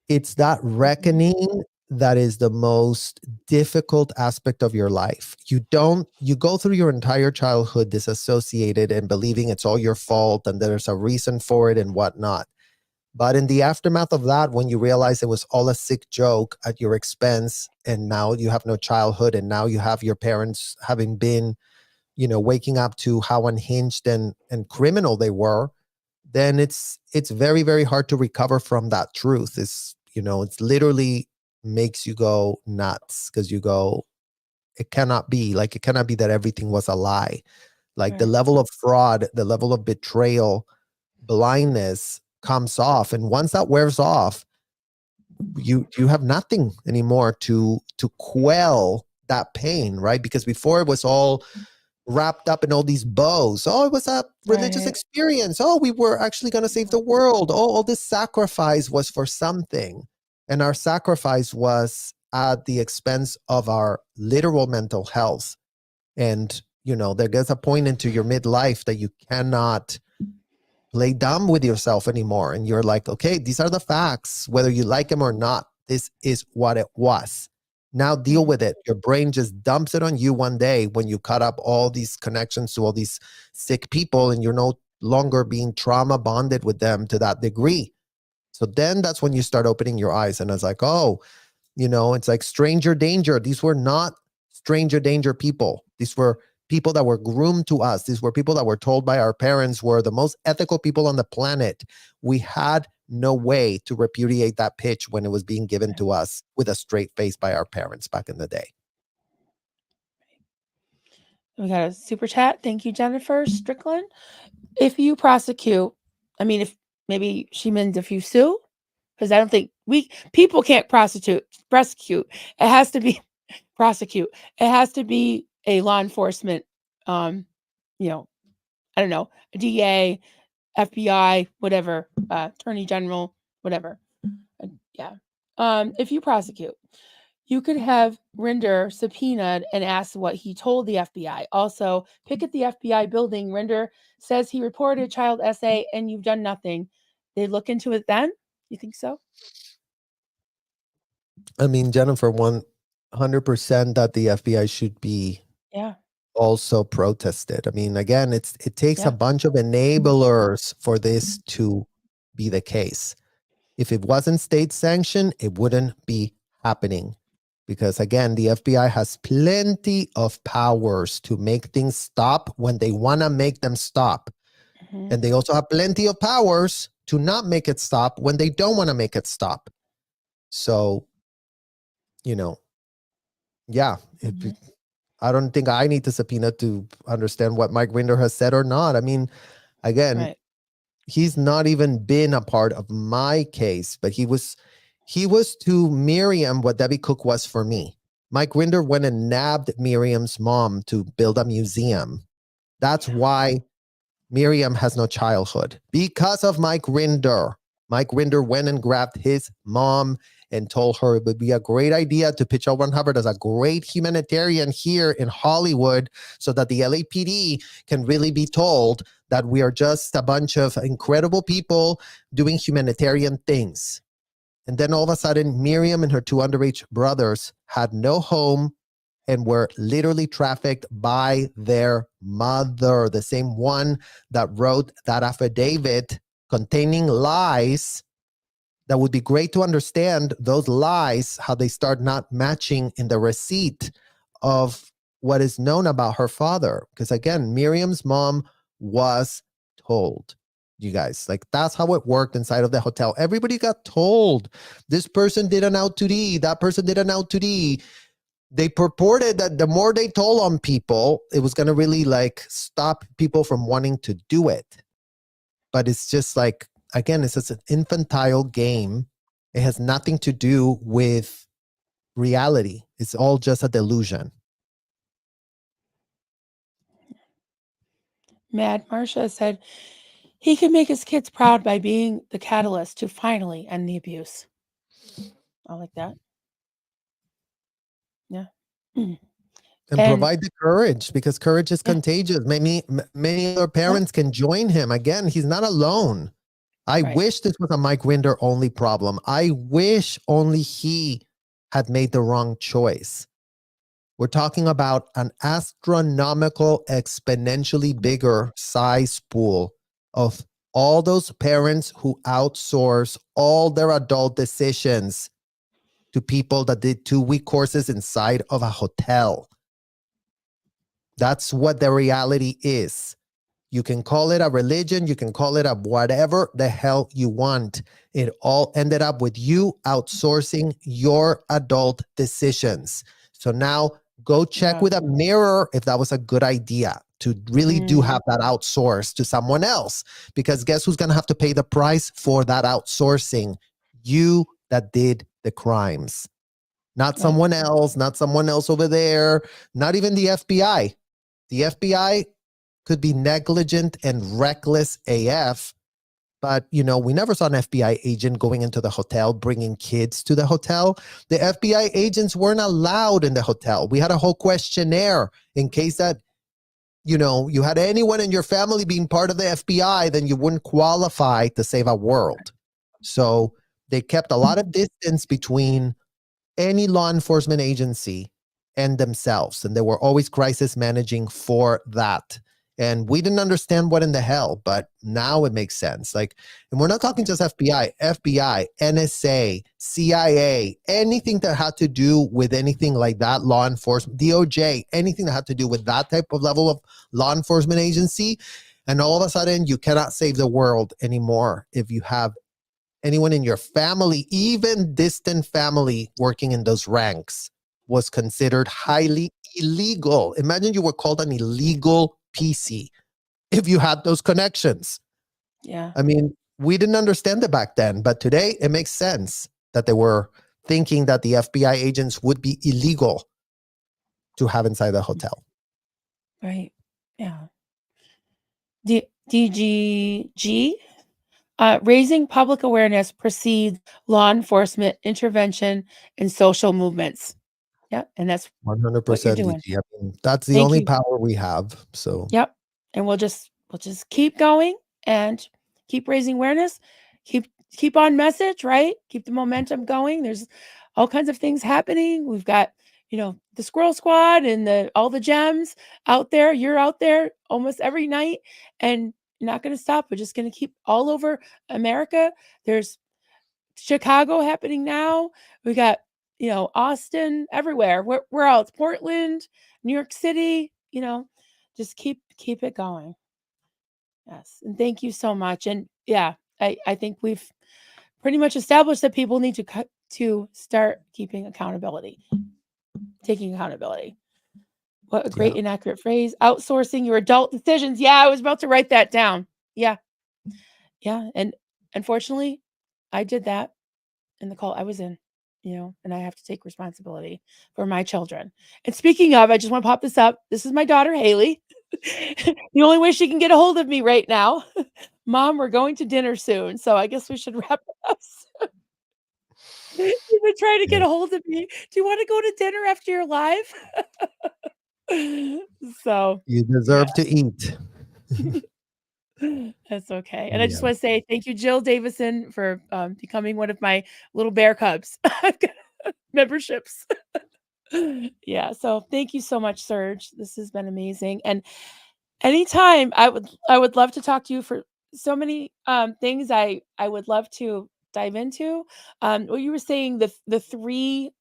It's that reckoning that is the most difficult aspect of your life. You go through your entire childhood disassociated and believing it's all your fault and there's a reason for it and whatnot. But in the aftermath of that, when you realize it was all a sick joke at your expense, and now you have no childhood, and now you have your parents having been, waking up to how unhinged and criminal they were, then it's very, very hard to recover from that truth. It's literally makes you go nuts, because you go, it cannot be that everything was a lie. Like, the Right. level of fraud, the level of betrayal, blindness comes off. And once that wears off, you have nothing anymore to quell that pain, right? Because before, it was all wrapped up in all these bows. Oh, it was a religious Right. experience. Oh, we were actually going to save the world. Oh, all this sacrifice was for something. And our sacrifice was at the expense of our literal mental health. And, there gets a point into your midlife that you cannot play dumb with yourself anymore. And you're like, okay, these are the facts, whether you like them or not. This is what it was. Now deal with it. Your brain just dumps it on you one day when you cut up all these connections to all these sick people and you're no longer being trauma bonded with them to that degree. So then that's when you start opening your eyes. And it's like, oh, it's like stranger danger. These were not stranger danger people. These were people that were groomed to us. These were people that were told by our parents were the most ethical people on the planet. We had no way to repudiate that pitch when it was being given to us with a straight face by our parents back in the day. We got a super chat. Thank you, Jennifer Strickland. If you prosecute, if maybe she means if you sue, because I don't think people can't prosecute. It has to be prosecute. It has to be a law enforcement, I don't know, a DA, FBI, whatever, attorney general, whatever. Yeah. If you prosecute, you could have Rinder subpoenaed and asked what he told the FBI. Also, pick at the FBI building. Rinder says he reported child SA and you've done nothing. They look into it then? You think so? Jennifer, 100% that the FBI should be also protested. Again, it takes a bunch of enablers for this to be the case. If it wasn't state sanctioned, it wouldn't be happening. Because again, the FBI has plenty of powers to make things stop when they want to make them stop. Mm-hmm. And they also have plenty of powers to not make it stop when they don't want to make it stop. So, mm-hmm. I don't think I need to subpoena to understand what Mike Rinder has said or not. Again, he's not even been a part of my case, but he was to Miriam what Debbie Cook was for me. Mike Rinder went and nabbed Miriam's mom to build a museum. That's why Miriam has no childhood, because of Mike Rinder. Mike Rinder went and grabbed his mom and told her it would be a great idea to pitch L. Ron Hubbard as a great humanitarian here in Hollywood so that the LAPD can really be told that we are just a bunch of incredible people doing humanitarian things. And then all of a sudden, Miriam and her two underage brothers had no home and were literally trafficked by their mother, the same one that wrote that affidavit containing lies that would be great to understand those lies, how they start not matching in the receipt of what is known about her father. Because again, Miriam's mom was told. You guys, that's how it worked inside of the hotel. Everybody got told this person did an out-to-D, that person did an out-to-D. They purported that the more they told on people, it was going to really stop people from wanting to do it. But it's just again, it's just an infantile game. It has nothing to do with reality. It's all just a delusion. Mad Marcia said, he can make his kids proud by being the catalyst to finally end the abuse. I like that. Yeah. And provide the courage, because courage is contagious. Many other parents can join him. Again, he's not alone. I wish this was a Mike Rinder only problem. I wish only he had made the wrong choice. We're talking about an astronomical, exponentially bigger size pool of all those parents who outsource all their adult decisions to people that did 2-week courses inside of a hotel. That's what the reality is. You can call it a religion. You can call it a whatever the hell you want. It all ended up with you outsourcing your adult decisions. So now go check with a mirror if that was a good idea to really do have that outsourced to someone else. Because guess who's going to have to pay the price for that outsourcing? You that did the crimes. Not someone else, not someone else over there, not even the FBI. The FBI could be negligent and reckless AF, but, we never saw an FBI agent going into the hotel, bringing kids to the hotel. The FBI agents weren't allowed in the hotel. We had a whole questionnaire in case that, you had anyone in your family being part of the FBI, then you wouldn't qualify to save a world. So They kept a lot of distance between any law enforcement agency and themselves. And they were always crisis managing for that. And we didn't understand what in the hell, but now it makes sense. Like, and we're not talking just FBI, NSA, CIA, anything that had to do with anything like that, law enforcement, DOJ, anything that had to do with that type of level of law enforcement agency. And all of a sudden, you cannot save the world anymore if you have anyone in your family, even distant family, working in those ranks was considered highly illegal. Imagine you were called an illegal PC if you had those connections. Yeah. I mean, we didn't understand it back then, but today it makes sense that they were thinking that the FBI agents would be illegal to have inside the hotel. Right. Yeah. DGG, raising public awareness precedes law enforcement intervention in social movements. Yeah, and that's what you're 100% doing. DG. I mean, that's the Thank only you. power we have. So, Yep. And we'll just keep going and keep raising awareness. Keep on message, right? Keep the momentum going. There's all kinds of things happening. We've got, the Squirrel Squad and all the gems out there. You're out there almost every night, and you're not going to stop. We're just going to keep all over America. There's Chicago happening now. We got, Austin, everywhere. Where else? Portland, New York City, just keep it going. Yes. And thank you so much. And yeah, I think we've pretty much established that people need to start taking accountability. What a yeah. great inaccurate phrase. Outsourcing your adult decisions. Yeah, I was about to write that down. Yeah. Yeah. And unfortunately, I did that in the call I was in, and I have to take responsibility for my children. And speaking of, I just want to pop this up. This is my daughter, Haley. The only way she can get a hold of me right now. Mom, we're going to dinner soon. So I guess we should wrap it up. You've been trying to Yeah. get a hold of me. Do you want to go to dinner after you're live? So, You yeah. deserve to eat. That's okay. And I just Yeah. want to say thank you, Jill Davison, for becoming one of my little bear cubs. I've got memberships. Yeah. So thank you so much, Serge. This has been amazing. And anytime I would love to talk to you for so many things I would love to dive into. What you were saying, the three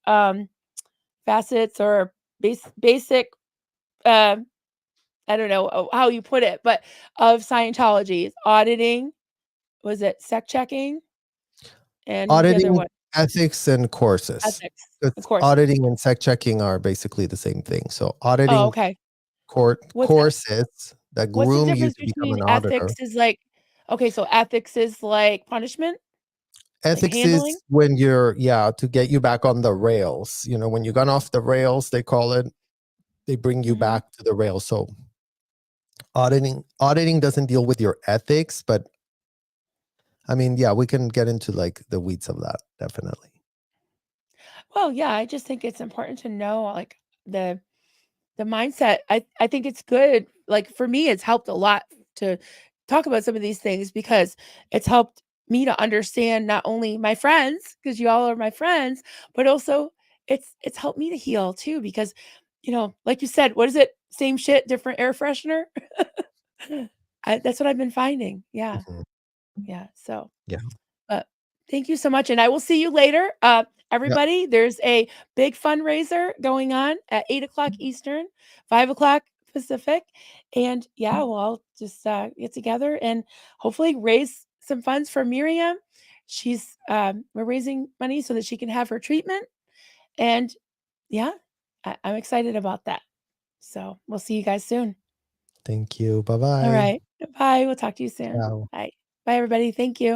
facets or basic uh I don't know how you put it, but of Scientology is auditing, was it sec checking? And what was the other Auditing, one? ethics, and courses. Ethics, of It's course. auditing and sec checking are basically the same thing. So Oh, auditing okay. What's courses that what's the groom you difference to become between an auditor. ethics is like okay, so ethics is like punishment, like Ethics handling? is when you're, yeah, to get you back on the rails. You know, when you gone off the rails, they call it, they bring you Mhm. back to the rails. So auditing doesn't deal with your ethics, but I mean, yeah, we can get into like the weeds of that, definitely. Well, yeah, I just think it's important to know like the the mindset. I think it's good. Like for me, it's helped a lot to talk about some of these things because it's helped me to understand not only my friends, because you all are my friends, but also it's helped me to heal too. Because, like you said, what is it? Same shit, different air freshener. That's what I've been finding. Yeah. Mhm. Yeah. So Yeah. but thank you so much, and I will see you later. Yeah. Everybody, there's a big fundraiser going on at 8 o'clock Eastern, 5 o'clock Pacific, and yeah, we'll all just get together and hopefully raise some funds for Miriam. We're raising money so that she can have her treatment, and yeah, I'm excited about that. So we'll see you guys soon. Thank you. All Bye-bye. right, bye. We'll talk to you soon. Ciao. Bye, bye, everybody. Thank you.